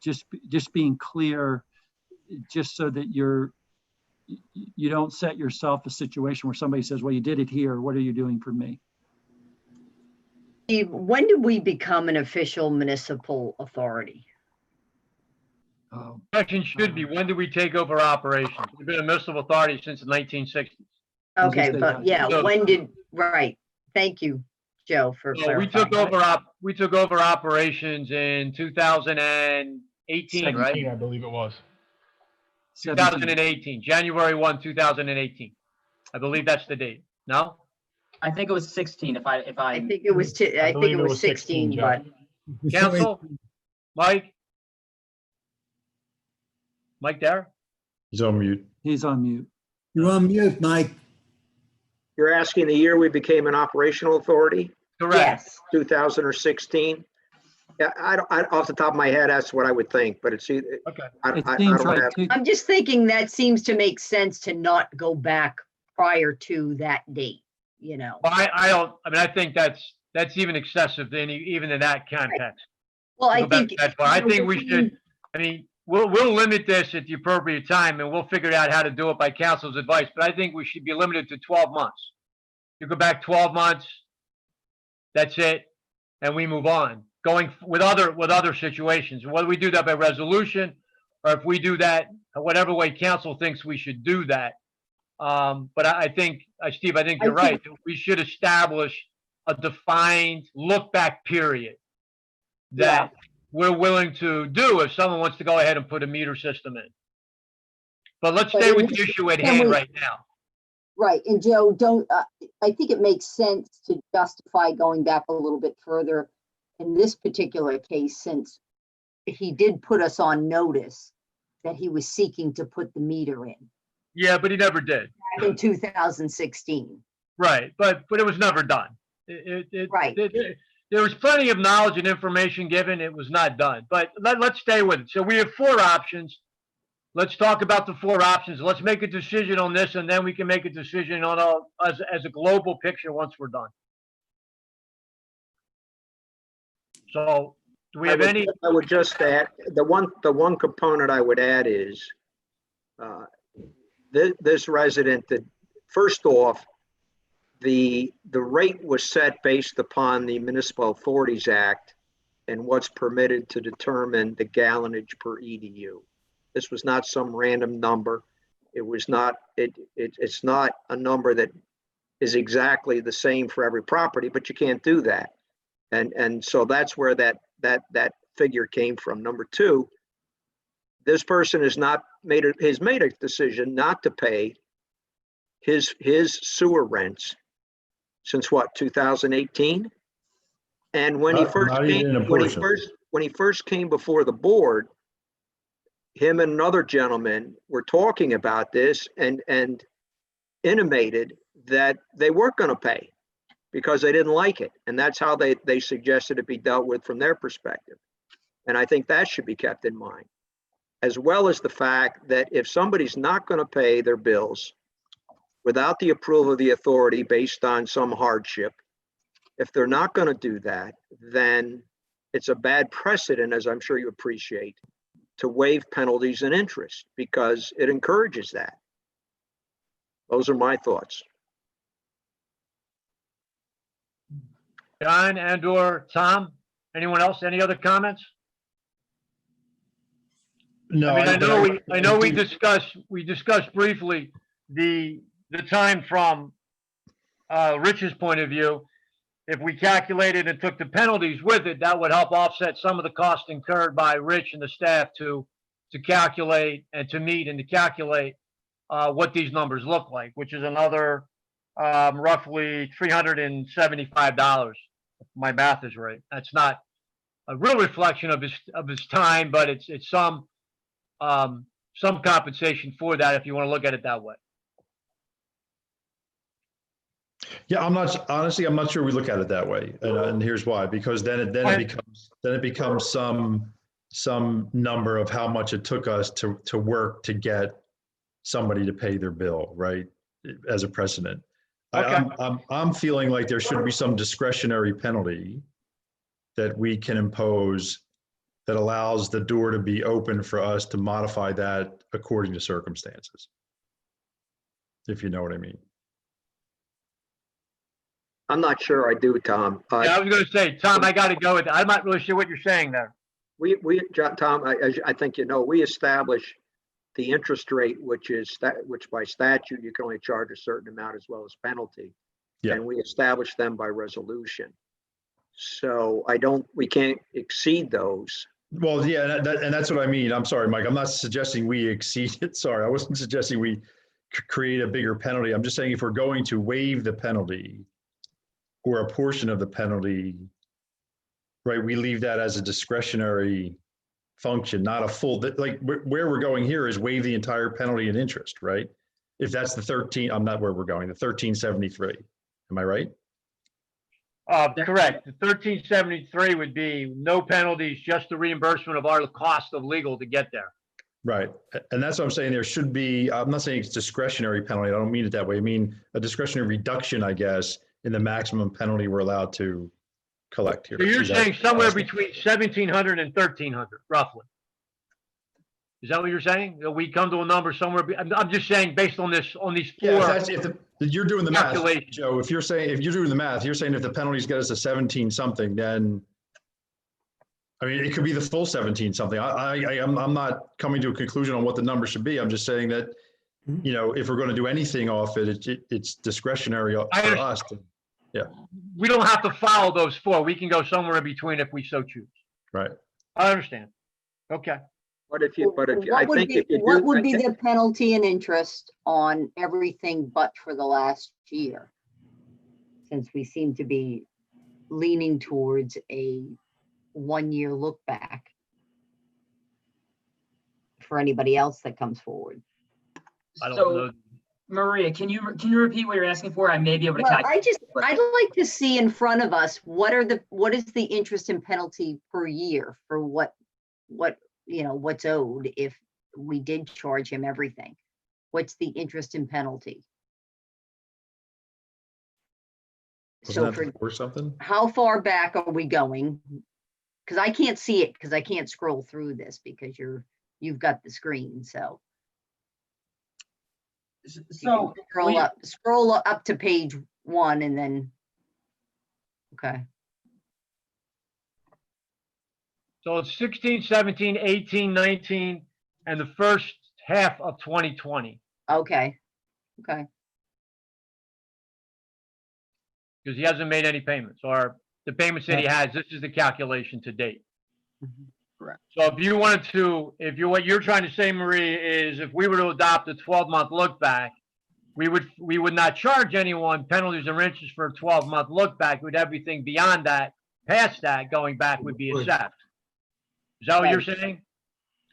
just being clear, just so that you don't set yourself a situation where somebody says, well, you did it here. What are you doing for me? Steve, when did we become an official municipal authority? Question should be, when did we take over operations? We've been a municipal authority since the 1960s. Okay, but yeah, when did, right. Thank you, Joe, for clarifying. We took over operations in 2018, right? I believe it was. 2018, January 1, 2018. I believe that's the date. No? I think it was 16. I think it was 16, but Council, Mike there? He's on mute. He's on mute. You're on mute, Mike. You're asking the year we became an operational authority? Correct. yes. 2016? Yeah, off the top of my head, that's what I would think, but it's either. Okay. It seems right too. I'm just thinking that seems to make sense to not go back prior to that date, you know. Well, I think that's even excessive even in that context. Well, I think we should, I mean, we'll limit this at the appropriate time and we'll figure out how to do it by council's advice, but I think we should be limited to 12 months. You go back 12 months, that's it, and we move on. Going with other situations, whether we do that by resolution or if we do that whatever way council thinks we should do that. But I think, Steve, I think you're right. We should establish a defined look back period that we're willing to do if someone wants to go ahead and put a meter system in. But let's stay with the issue at hand right now. Right, and Joe, I think it makes sense to justify going back a little bit further in this particular case, since he did put us on notice that he was seeking to put the meter in. Yeah, but he never did. Back in 2016. Right, but it was never done. Right. There was plenty of knowledge and information given. It was not done, but let's stay with it. So we have 4 options. Let's talk about the 4 options. Let's make a decision on this, and then we can make a decision on as a global picture once we're done. So do we have any? I would just add, the one component I would add is this resident, that first off, the rate was set based upon the Municipal Authorities Act and what's permitted to determine the gallonage per EDU. This was not some random number. It was not, it's not a number that is exactly the same for every property, but you can't do that. And so that's where that figure came from. Number two, this person has made a decision not to pay his sewer rents since what, 2018? And when he first came before the board, him and another gentleman were talking about this and intimated that they weren't going to pay because they didn't like it. And that's how they suggested it be dealt with from their perspective. And I think that should be kept in mind, as well as the fact that if somebody's not going to pay their bills without the approval of the authority based on some hardship, if they're not going to do that, then it's a bad precedent, as I'm sure you appreciate, to waive penalties and interest because it encourages that. Those are my thoughts. John and/or Tom, anyone else? Any other comments? No, I mean, I know we discussed briefly the time from Rich's point of view. If we calculated and took the penalties with it, that would help offset some of the costs incurred by Rich and the staff to calculate and to meet and to calculate what these numbers look like, which is another roughly $375. If my math is right. That's not a real reflection of his time, but it's some compensation for that if you want to look at it that way. Yeah, I'm not sure we look at it that way, and here's why. Because then it becomes some number of how much it took us to work to get somebody to pay their bill, right? As a precedent. Okay. I'm feeling like there should be some discretionary penalty that we can impose that allows the door to be open for us to modify that according to circumstances. If you know what I mean. I'm not sure I do, Tom. Yeah, I was going to say, Tom, I got to go with that. I'm not really sure what you're saying there. Tom, as I think you know, we establish the interest rate, which by statute, you can only charge a certain amount as well as penalty. Yeah. And we establish them by resolution. So we can't exceed those. Well, yeah, and that's what I mean. I'm sorry, Mike. I'm not suggesting we exceed it. Sorry, I wasn't suggesting we create a bigger penalty. I'm just saying if we're going to waive the penalty or a portion of the penalty, right, we leave that as a discretionary function, not a full, like where we're going here is waive the entire penalty and interest, right? If that's the 13, I'm not where we're going, the 1373. Am I right? Correct. The 1373 would be no penalties, just the reimbursement of our cost of legal to get there. Right. And that's what I'm saying. There should be, I'm not saying it's discretionary penalty. I don't mean it that way. I mean a discretionary reduction, I guess, in the maximum penalty we're allowed to collect here. So you're saying somewhere between 1,700 and 1,300, roughly. Is that what you're saying? We come to a number somewhere. I'm just saying based on these four. Yeah, if you're doing the math, Joe, if you're doing the math, you're saying if the penalties get us to 17 something, then, I mean, it could be the full 17 something. I'm not coming to a conclusion on what the number should be. I'm just saying that, you know, if we're going to do anything off it, it's discretionary for us. Yeah. We don't have to follow those four. We can go somewhere in between if we so choose. Right. I understand. Okay. What would be the penalty and interest on everything but for the last year? Since we seem to be leaning towards a 1-year look back for anybody else that comes forward. I don't know. Maria, can you repeat what you're asking for? I may be able to calculate. I'd like to see in front of us what is the interest and penalty per year for what what's owed if we did charge him everything. What's the interest and penalty? So for something, how far back are we going? Because I can't see it because I can't scroll through this because you've got the screen. So scroll up to page 1 and then okay. So it's 16, 17, 18, 19, and the first half of 2020. Okay, okay. Because he hasn't made any payments, or the payments that he has, this is the calculation to date. Correct. So if you wanted to, what you're trying to say, Marie, is if we were to adopt a 12-month look back, we would not charge anyone penalties or interest for a 12-month look back. With everything beyond that, past that, going back would be assessed. Is that what you're saying?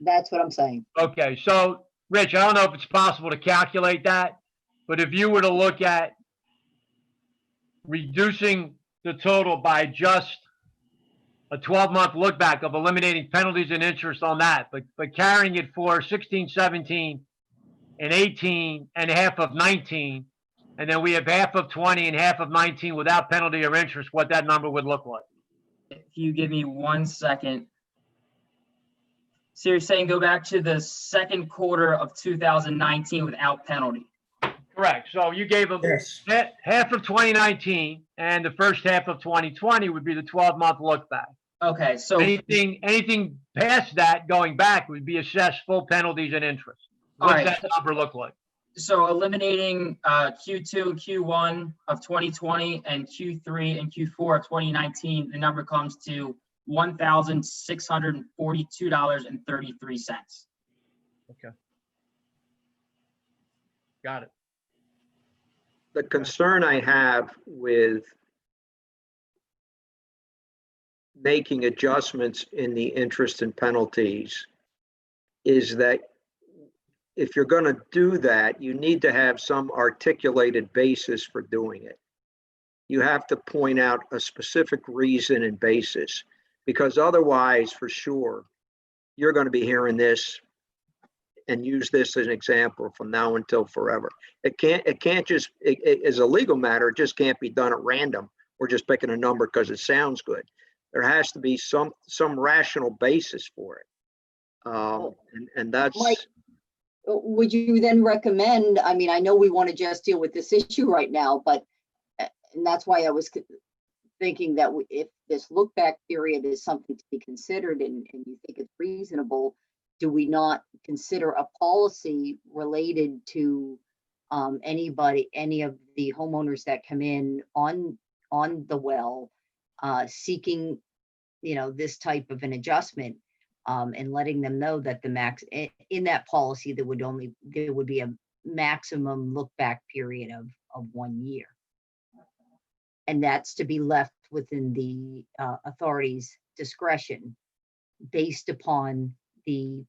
That's what I'm saying. Okay, so Rich, I don't know if it's possible to calculate that, but if you were to look at reducing the total by just a 12-month look back of eliminating penalties and interest on that, but carrying it for 16, 17, and 18 and half of 19, and then we have half of 20 and half of 19 without penalty or interest, what that number would look like. If you give me 1 second. So you're saying go back to the second quarter of 2019 without penalty? Correct. So you gave them Yes. half of 2019, and the first half of 2020 would be the 12-month look back. Okay, so Anything past that going back would be assessed full penalties and interest. What's All right. that number look like? so eliminating Q2 and Q1 of 2020 and Q3 and Q4 of 2019, the number comes to $1,642.33. Okay. Got it. The concern I have with making adjustments in the interest and penalties is that if you're going to do that, you need to have some articulated basis for doing it. You have to point out a specific reason and basis, because otherwise, for sure, you're going to be hearing this and use this as an example from now until forever. It can't just, as a legal matter, it just can't be done at random or just picking a number because it sounds good. There has to be some rational basis for it. And that's. Mike, would you then recommend, I mean, I know we want to just deal with this issue right now, but, and that's why I was thinking that if this look back period is something to be considered and you think it's reasonable, do we not consider a policy related to any of the homeowners that come in on the well seeking, this type of an adjustment, and letting them know that the max in that policy there would be a maximum look back period of 1 year, and that's to be left within the authority's discretion based upon the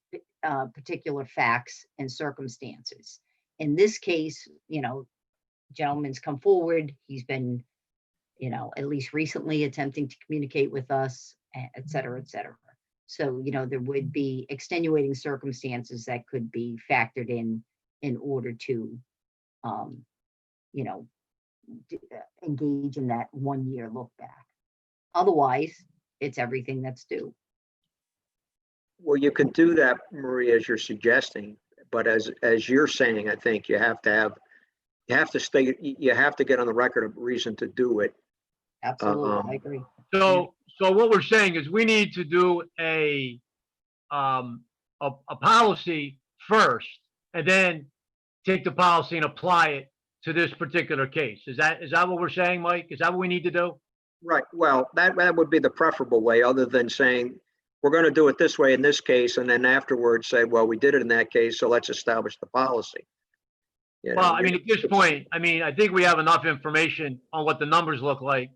particular facts and circumstances. In this case, gentleman's come forward. He's been, at least recently attempting to communicate with us, et cetera, et cetera. So, there would be extenuating circumstances that could be factored in order to, engage in that 1 year look back. Otherwise, it's everything that's due. Well, you can do that, Marie, as you're suggesting, but as you're saying, I think you have to get on the record a reason to do it. Absolutely, I agree. So what we're saying is we need to do a policy first, and then take the policy and apply it to this particular case. Is that what we're saying, Mike? Is that what we need to do? Right. Well, that would be the preferable way, other than saying we're going to do it this way in this case, and then afterwards say, well, we did it in that case, so let's establish the policy. Well, I mean, at this point, I think we have enough information on what the numbers look like.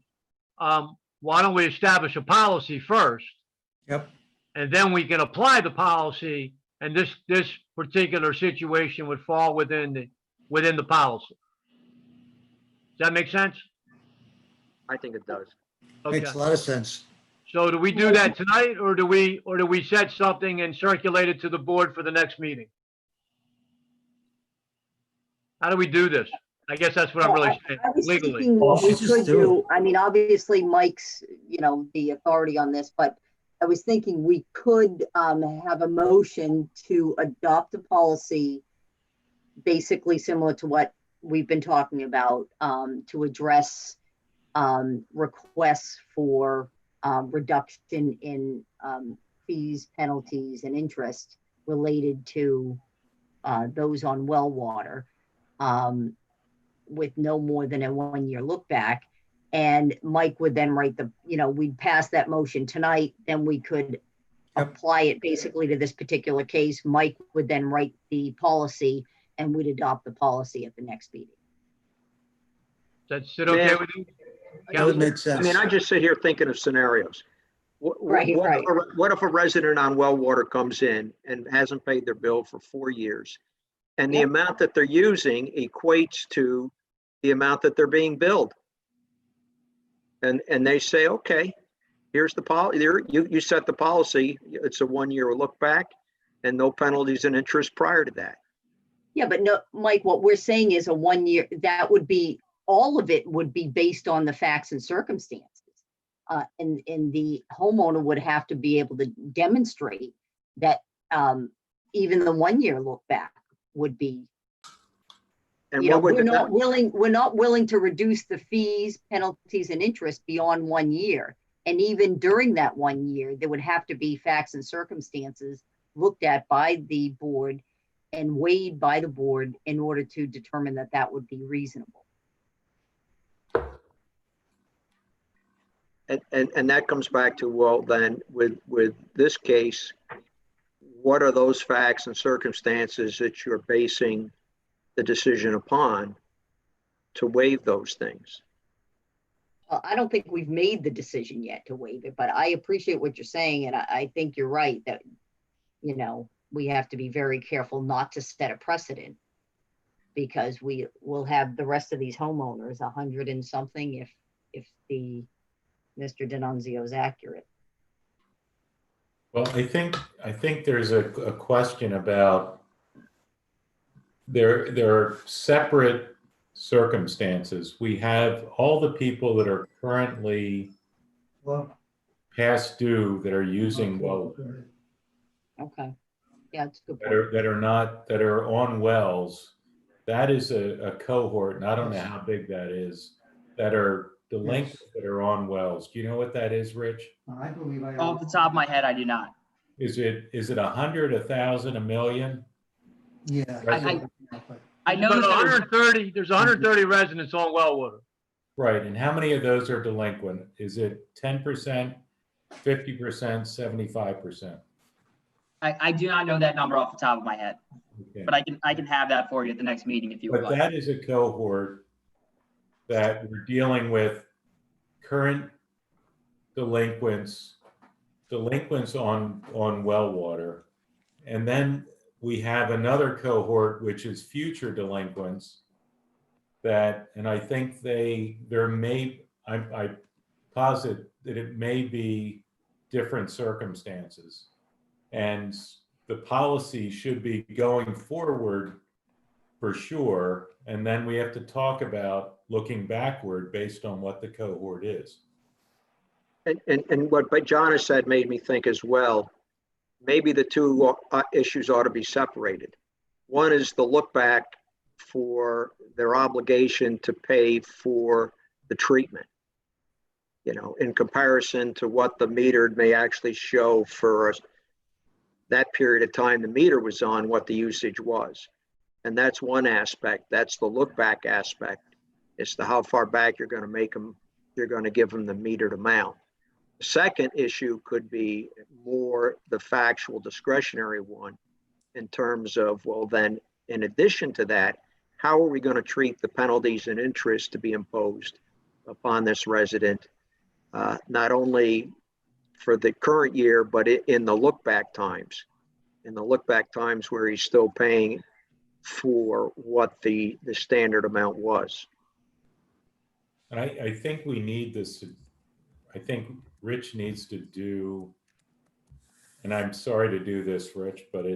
Why don't we establish a policy first? Yep. And then we can apply the policy, and this particular situation would fall within the policy. Does that make sense? I think it does. Okay. Makes a lot of sense. So do we do that tonight, or do we set something and circulate it to the board for the next meeting? How do we do this? I guess that's what I'm really saying, I was legally. thinking what we Let's just could do do, obviously Mike's, the authority on this, but I was thinking we could have a motion to adopt a policy basically similar to what we've been talking about, to address requests for reduction in fees, penalties, and interest related to those on well water, with no more than a 1-year look back. And Mike would then write we'd pass that motion tonight, then we could apply it basically to this particular case. Mike would then write the policy and we'd adopt the policy at the next meeting. Does that sit okay with you? That would make I sense. mean, I just sit here thinking of scenarios. Right. What if a resident on well water comes in and hasn't paid their bill for 4 years? And the Yep. amount that they're using equates to the amount that they're being billed. And they say, okay, here's the policy. You set the policy. It's a 1-year look back and no penalties and interest prior to that. Yeah, but no, Mike, what we're saying is a 1-year, that would be, all of it would be based on the facts and circumstances. And the homeowner would have to be able to demonstrate that even the 1-year look back would be, And you know, what would we're not willing to reduce the fees, penalties, and interest beyond 1 year. And even during that 1 year, there would have to be facts and circumstances looked at by the board and weighed by the board in order to determine that that would be reasonable. And that comes back to, well, then with this case, what are those facts and circumstances that you're basing the decision upon to waive those things? I don't think we've made the decision yet to waive it, but I appreciate what you're saying. And I think you're right that, you know, we have to be very careful not to set a precedent, because we will have the rest of these homeowners 100 and something if the Mr. D'Annunzio is accurate. Well, I think there's a question about there are separate circumstances. We have all the people that are currently past due that are using well, Okay. Yeah, it's a good point. that are on wells. That is a cohort, and I don't know how big that is, that are delinquent that are on wells. Do you know what that is, Rich? Off the top of my head, I do not. Is it 100, 1,000, 1 million? Yeah. I know There's that 130 residents on well water. Right, and how many of those are delinquent? Is it 10%, 50%, 75%? I do not know that number off the top of my head, Okay. but I can have that for you at the next meeting if you would But like. that is a cohort that we're dealing with current delinquents on well water. And then we have another cohort, which is future delinquents that, and I think I posit that it may be different circumstances. And the policy should be going forward for sure. And then we have to talk about looking backward based on what the cohort is. And what John has said made me think as well, maybe the two issues ought to be separated. One is the look back for their obligation to pay for the treatment, you know, in comparison to what the meter may actually show for that period of time the meter was on, what the usage was. And that's one aspect. That's the look back aspect. It's the how far back you're going to make them, you're going to give them the metered amount. The second issue could be more the factual discretionary one in terms of, well, then in addition to that, how are we going to treat the penalties and interest to be imposed upon this resident, not only for the current year, but in the look back times, where he's still paying for what the standard amount was. And I think we need this. I think Rich needs to do, and I'm sorry to do this, Rich, but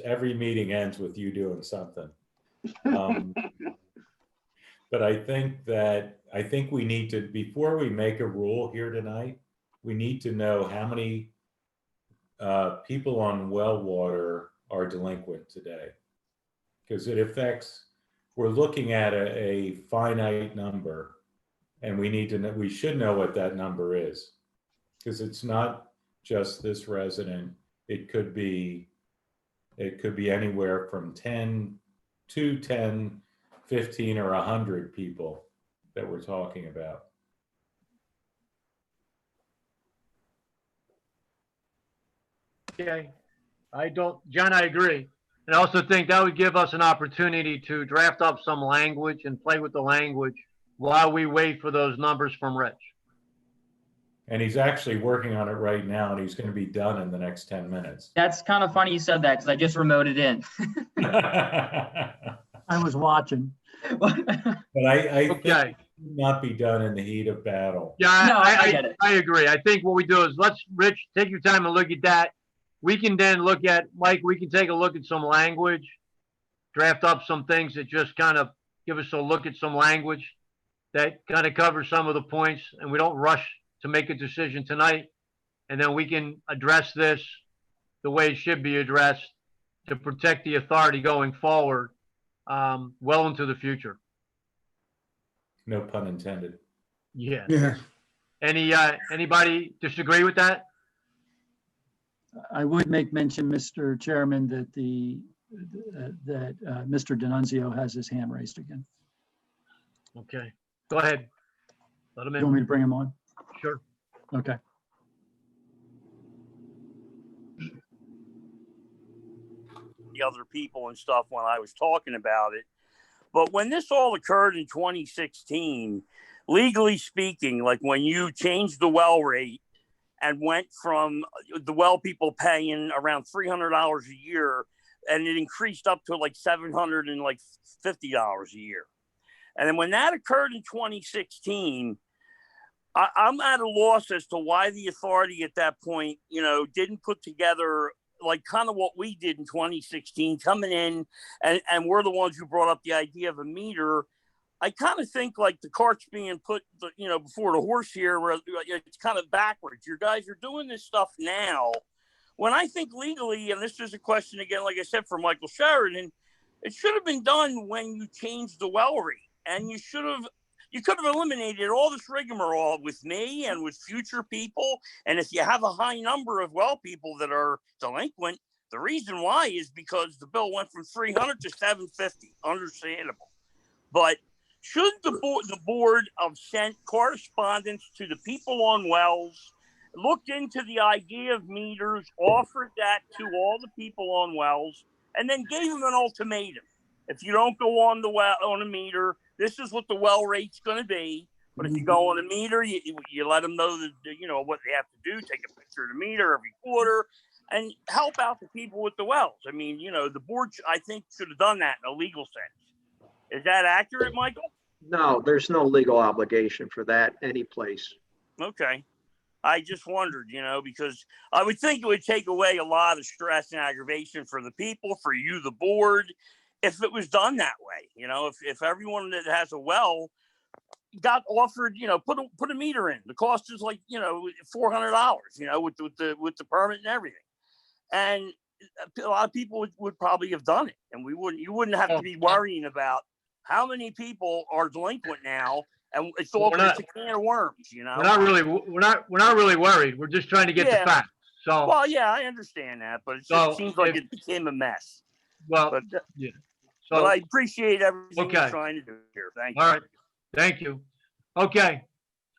every meeting ends with you doing something. But I think we need to, before we make a rule here tonight, we need to know how many people on well water are delinquent today. Because it affects, we're looking at a finite number, and we should know what that number is. Because it's not just this resident, it could be It could be anywhere from 10 to 10, 15, or 100 people that we're talking about. Okay. John, I agree. And I also think that would give us an opportunity to draft up some language and play with the language while we wait for those numbers from Rich. And he's actually working on it right now, and he's going to be done in the next 10 minutes. That's kind of funny you said that because I just remoted in. I was watching. But I think Okay. it should not be done in the heat of battle. Yeah, No, I get it. I agree. I think what we do is Rich, take your time and look at that. We can then look at, Mike, we can take a look at some language, draft up some things that just kind of give us a look at some language that kind of covers some of the points, and we don't rush to make a decision tonight. And then we can address this the way it should be addressed to protect the authority going forward, well into the future. No pun intended. Yeah. Yeah. Anybody disagree with that? I would make mention, Mr. Chairman, that Mr. D'Annunzio has his hand raised again. Okay, go ahead. Let him You want me to in. bring him on? Sure. Okay. The other people and stuff when I was talking about it. But when this all occurred in 2016, legally speaking, like when you changed the well rate and went from the well people paying around $300 a year, and it increased up to like $750 a year. And then when that occurred in 2016, I'm at a loss as to why the authority at that point, didn't put together like kind of what we did in 2016, coming in and we're the ones who brought up the idea of a meter. I kind of think like the cart's being put, before the horse here, where it's kind of backwards. You guys are doing this stuff now. When I think legally, and this is a question again, like I said, for Michael Sheridan, it should have been done when you changed the well rate, and you could have eliminated all this rigmarole with me and with future people. And if you have a high number of well people that are delinquent, the reason why is because the bill went from 300 to 750. Understandable, but should the board have sent correspondence to the people on wells, looked into the idea of meters, offered that to all the people on wells, and then gave them an ultimatum? If you don't go on the well on a meter, this is what the well rate's going to be. But if you go on a meter, you let them know that what they have to do. Take a picture of the meter every quarter, and help out the people with the wells. I mean, the board, I think, should have done that in a legal sense. Is that accurate, Michael? No, there's no legal obligation for that any place. Okay. I just wondered, because I would think it would take away a lot of stress and aggravation for the people, for you, the board, if it was done that way. If everyone that has a well got offered, put a meter in. The cost is like, $400, with the permit and everything. And a lot of people would probably have done it, and you wouldn't have to be worrying about how many people are delinquent now, and it's all just a can of worms. We're not really worried. We're just trying to get the facts. So, well, yeah, I understand that, but it just seems like it became a mess. Well, yeah. So, but I appreciate everything you're trying to do here. Thank you. All right, thank you. Okay,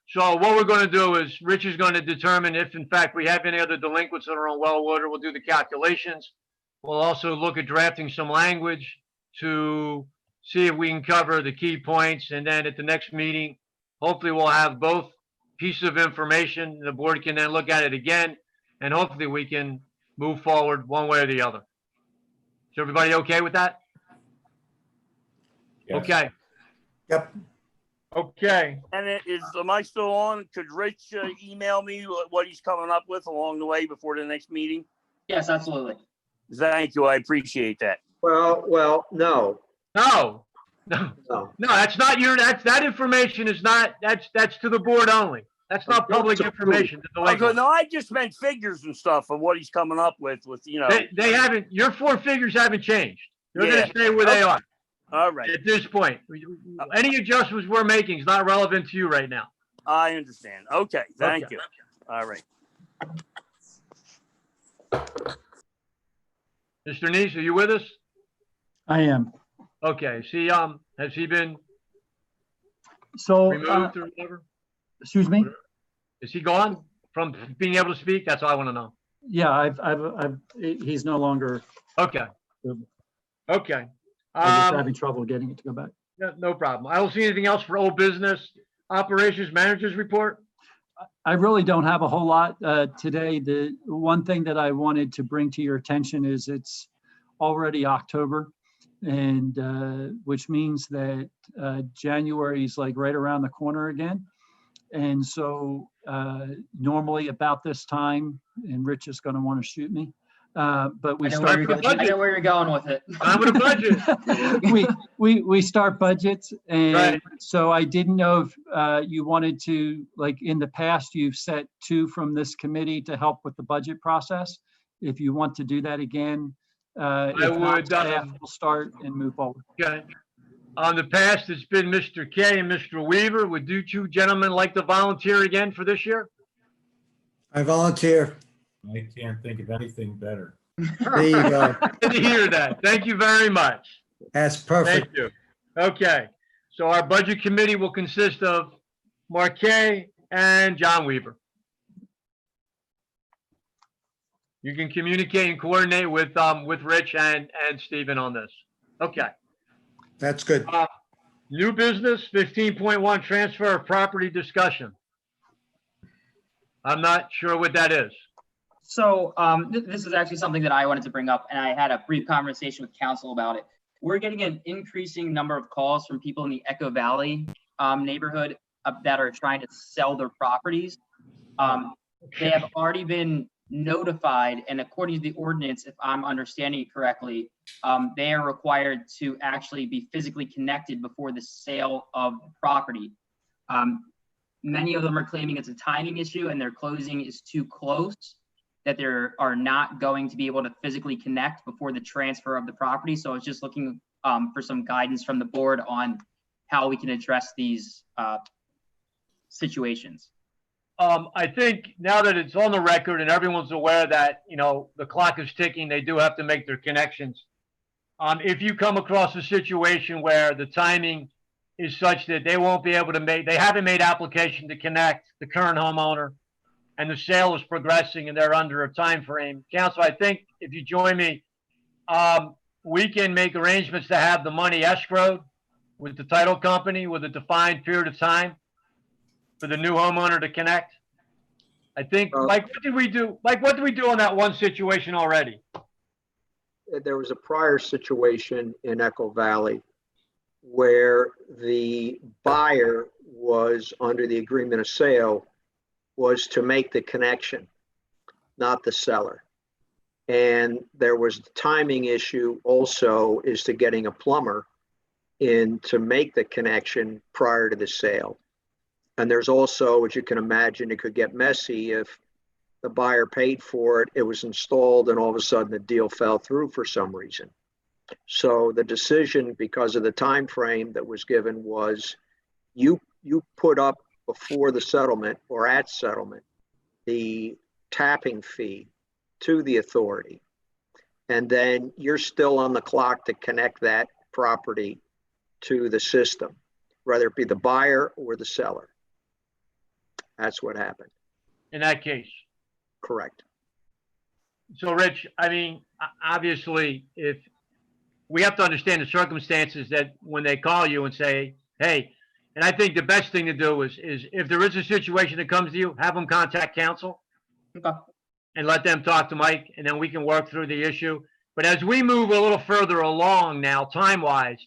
so what we're going to do is Rich is going to determine if, in fact, we have any other delinquents that are on well water. We'll do the calculations. We'll also look at drafting some language to see if we can cover the key points. And then at the next meeting, hopefully we'll have both pieces of information. The board can then look at it again, and hopefully we can move forward one way or the other. Is everybody okay with that? Yes. Okay. Yep. Okay. And am I still on? Could Rich email me what he's coming up with along the way before the next meeting? Yes, absolutely. Thank you. I appreciate that. Well, no. No, that's not that information is not, that's to the board only. That's not public information. No, I just meant figures and stuff of what he's coming up with, They haven't, your four figures haven't changed. They're going to stay where they are. All right. At this point, any adjustments we're making is not relevant to you right now. I understand. Okay. Thank you. All right. Mr. Neese, are you with us? I am. Okay, has he been So, removed or whatever? excuse me? Is he gone from being able to speak? That's all I want to know. Yeah, he's no longer, Okay. Okay. I'm just having trouble getting it to go back. No problem. I don't see anything else for old business. Operations managers report? I really don't have a whole lot today. The one thing that I wanted to bring to your attention is it's already October, and which means that January is like right around the corner again. And so normally about this time, and Rich is going to want to shoot me, but we I know start. where you're going with it. I'm with a budget. we start budgets, and Right. so I didn't know if you wanted to, like in the past, you've set 2 from this committee to help with the budget process. If you want to do that again, if not, staff will start and move forward. Okay. On the past, it's been Mr. K and Mr. Weaver. Would you 2 gentlemen like to volunteer again for this year? I volunteer. I can't think of anything better. There you go. Good to hear that. Thank you very much. That's perfect. Thank you. Okay. So our budget committee will consist of Mark K and John Weaver. You can communicate and coordinate with Rich and Stephen on this. Okay. That's good. New business, 15.1, transfer of property discussion. I'm not sure what that is. So this is actually something that I wanted to bring up, and I had a brief conversation with council about it. We're getting an increasing number of calls from people in the Echo Valley neighborhood that are trying to sell their properties. They have already been notified, and according to the ordinance, if I'm understanding it correctly, they are required to actually be physically connected before the sale of the property. Many of them are claiming it's a timing issue and their closing is too close, that they are not going to be able to physically connect before the transfer of the property. So I was just looking for some guidance from the board on how we can address these situations. I think now that it's on the record and everyone's aware that, you know, the clock is ticking, they do have to make their connections. If you come across a situation where the timing is such that they won't be able to they haven't made application to connect the current homeowner, and the sale is progressing and they're under a time frame, council, I think if you join me, we can make arrangements to have the money escrowed with the title company with a defined period of time for the new homeowner to connect. I think, Mike, what did we do? Mike, what did we do on that one situation already? There was a prior situation in Echo Valley where the buyer was under the agreement of sale was to make the connection, not the seller. And there was the timing issue also is to getting a plumber in to make the connection prior to the sale. And there's also, as you can imagine, it could get messy if the buyer paid for it, it was installed, and all of a sudden the deal fell through for some reason. So the decision, because of the time frame that was given, was you put up before the settlement or at settlement the tapping fee to the authority, and then you're still on the clock to connect that property to the system, whether it be the buyer or the seller. That's what happened. In that case. Correct. So, Rich, I mean, obviously, if we have to understand the circumstances that when they call you and say, hey, and I think the best thing to do is if there is a situation that comes to you, have them contact council. Okay. And let them talk to Mike, and then we can work through the issue. But as we move a little further along now, time-wise,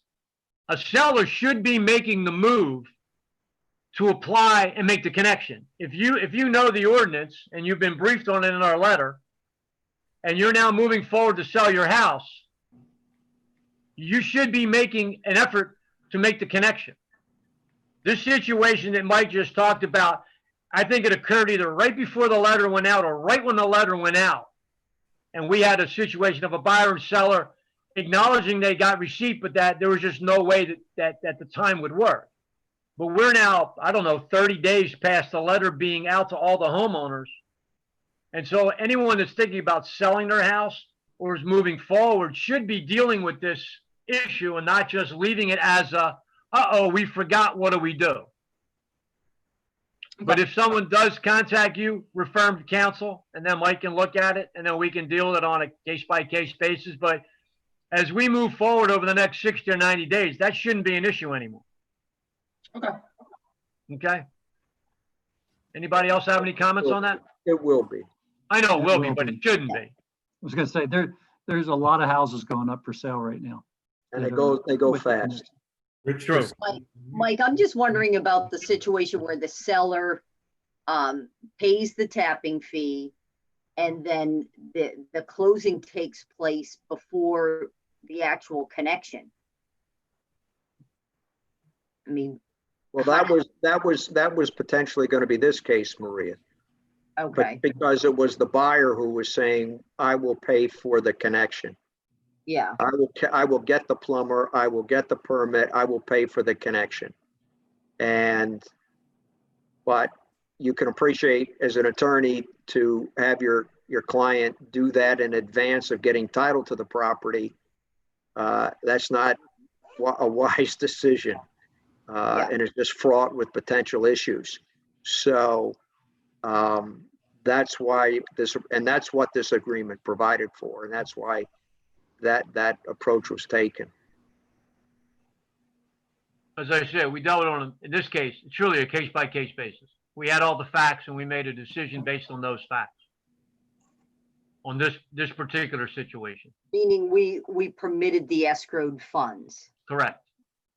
a seller should be making the move to apply and make the connection. If you know the ordinance and you've been briefed on it in our letter, and you're now moving forward to sell your house, you should be making an effort to make the connection. This situation that Mike just talked about, I think it occurred either right before the letter went out or right when the letter went out. And we had a situation of a buyer and seller acknowledging they got receipt, but that there was just no way that the time would work. But we're now, I don't know, 30 days past the letter being out to all the homeowners. And so anyone that's thinking about selling their house or is moving forward should be dealing with this issue and not just leaving it as a, uh-oh, we forgot, what do we do? But if someone does contact you, refer them to council, and then Mike can look at it, and then we can deal with it on a case-by-case basis. But as we move forward over the next 60 or 90 days, that shouldn't be an issue anymore. Okay. Okay? Anybody else have any comments on that? It will be. I know it It will be, will but be. it shouldn't be. I was gonna say, there's a lot of houses going up for sale right now. And that they go with the fast. connection. Rich, True. just- Mike, I'm just wondering about the situation where the seller pays the tapping fee and then the closing takes place before the actual connection. I mean, Well, that was potentially going to be this case, Maria. okay, But because it was the buyer who was saying, I will pay for the connection. yeah, I will get the plumber, I will get the permit, I will pay for the connection. But you can appreciate as an attorney to have your client do that in advance of getting title to the property. That's not a wise decision. And it's just fraught with potential issues. So that's why that's what this agreement provided for. And that's why that approach was taken. As I said, we dealt with it on, in this case, it's truly a case-by-case basis. We had all the facts and we made a decision based on those facts on this particular situation. meaning we permitted the escrowed funds. Correct.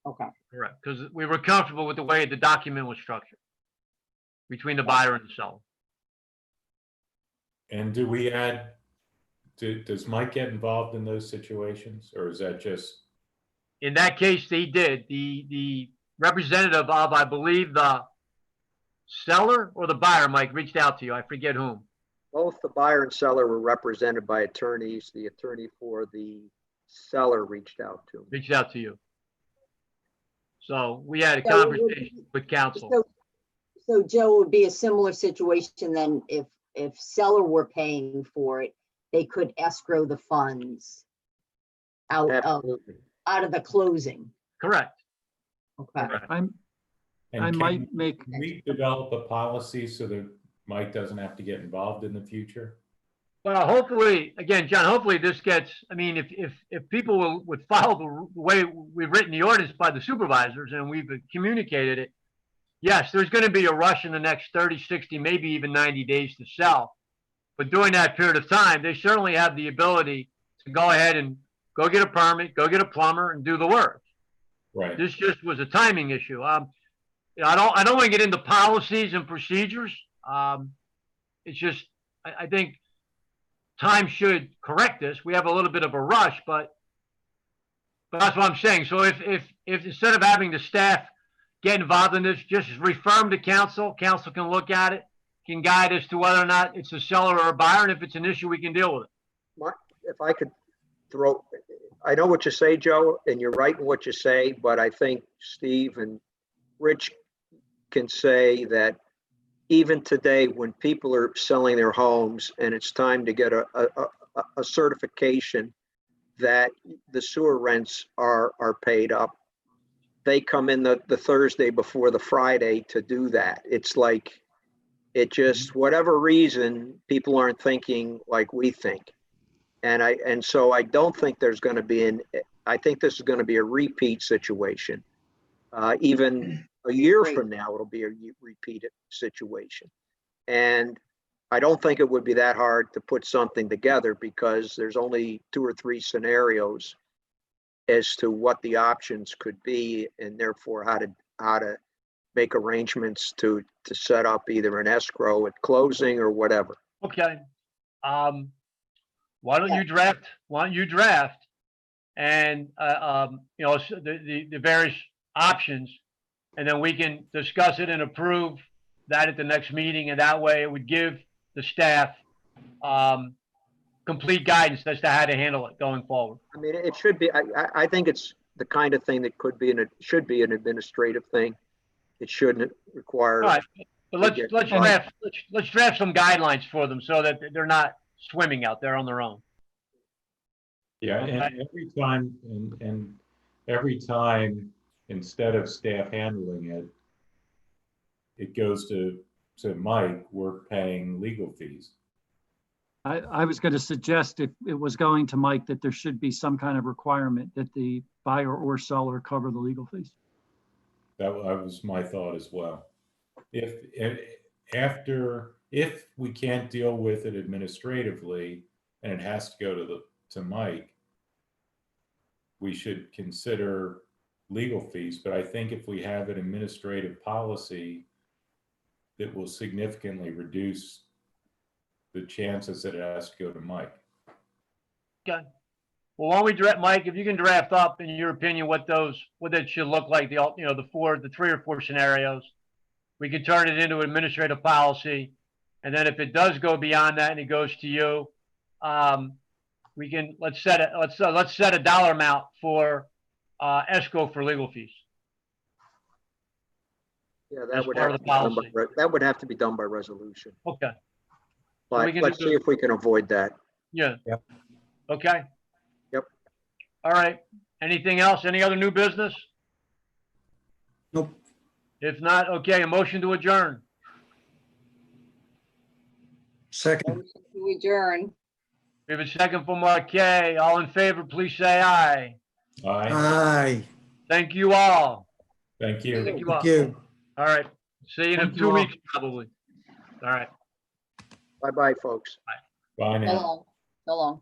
Okay. Correct. Because we were comfortable with the way the document was structured between the buyer and the seller. And do we add, does Mike get involved in those situations, or is that just? In that case, they did. The representative of, I believe, the seller or the buyer, Mike, reached out to you. I forget whom. Both the buyer and seller were represented by attorneys. The attorney for the seller reached out to me. Reached out to you. So we had a So it would conversation with counsel. So Joe, it would be a similar situation then if seller were paying for it, they could escrow the funds out Absolutely. of the closing. Correct. Okay. Correct. And I can might make, we develop a policy so that Mike doesn't have to get involved in the future? Well, hopefully, again, John, hopefully this gets, I mean, if people would follow the way we've written the ordinance by the supervisors and we've communicated it, yes, there's going to be a rush in the next 30, 60, maybe even 90 days to sell. But during that period of time, they certainly have the ability to go ahead and go get a permit, go get a plumber and do the work. Right. This just was a timing issue. You know, I don't want to get into policies and procedures. It's just, I think time should correct this. We have a little bit of a rush, but that's what I'm saying. So if instead of having the staff get involved in this, just refer them to council. Council can look at it, can guide us to whether or not it's a seller or a buyer. And if it's an issue, we can deal with it. If I could I know what you say, Joe, and you're right in what you say, but I think Steve and Rich can say that even today, when people are selling their homes and it's time to get a certification that the sewer rents are paid up, they come in the Thursday before the Friday to do that. It's like, it just, whatever reason, people aren't thinking like we think. And so I don't think there's going to be I think this is going to be a repeat situation. Even a year from now, it'll be a repeated situation. And I don't think it would be that hard to put something together because there's only 2 or 3 scenarios as to what the options could be, and therefore how to make arrangements to set up either an escrow at closing or whatever. Okay. Why don't you draft and, you know, the various options, and then we can discuss it and approve that at the next meeting. And that way it would give the staff complete guidance as to how to handle it going forward. I mean, it should be, I think it's the kind of thing that should be an administrative thing. It shouldn't require. All right, but let's draft some guidelines for them so that they're not swimming out there on their own. Yeah, and every time, instead of staff handling it, it goes to Mike, we're paying legal fees. I was going to suggest if it was going to Mike, that there should be some kind of requirement that the buyer or seller cover the legal fees. That was my thought as well. If we can't deal with it administratively and it has to go to Mike, we should consider legal fees. But I think if we have an administrative policy that will significantly reduce the chances that it has to go to Mike. Okay. Well, why don't we direct, Mike, if you can draft up, in your opinion, what that should look like, the 3 or 4 scenarios. We can turn it into administrative policy. And then if it does go beyond that and it goes to you, let's set a dollar amount for escrow for legal fees. Yeah, As that would part have of to the be done policy. that would have to be done by resolution. Okay. But we can let's do see if we can avoid that. Yeah. Yep. Okay. Yep. All right. Anything else? Any other new business? Nope. If not, okay, a motion to adjourn. Second. Motion to adjourn. We have a second from Marquet. All in favor, please say aye. Aye. Aye. Thank you all. Thank you. Thank you all. Thank you. All right. See you in Thank you 2 all. weeks, probably. All right. Bye-bye, folks. Bye So now. long. So long.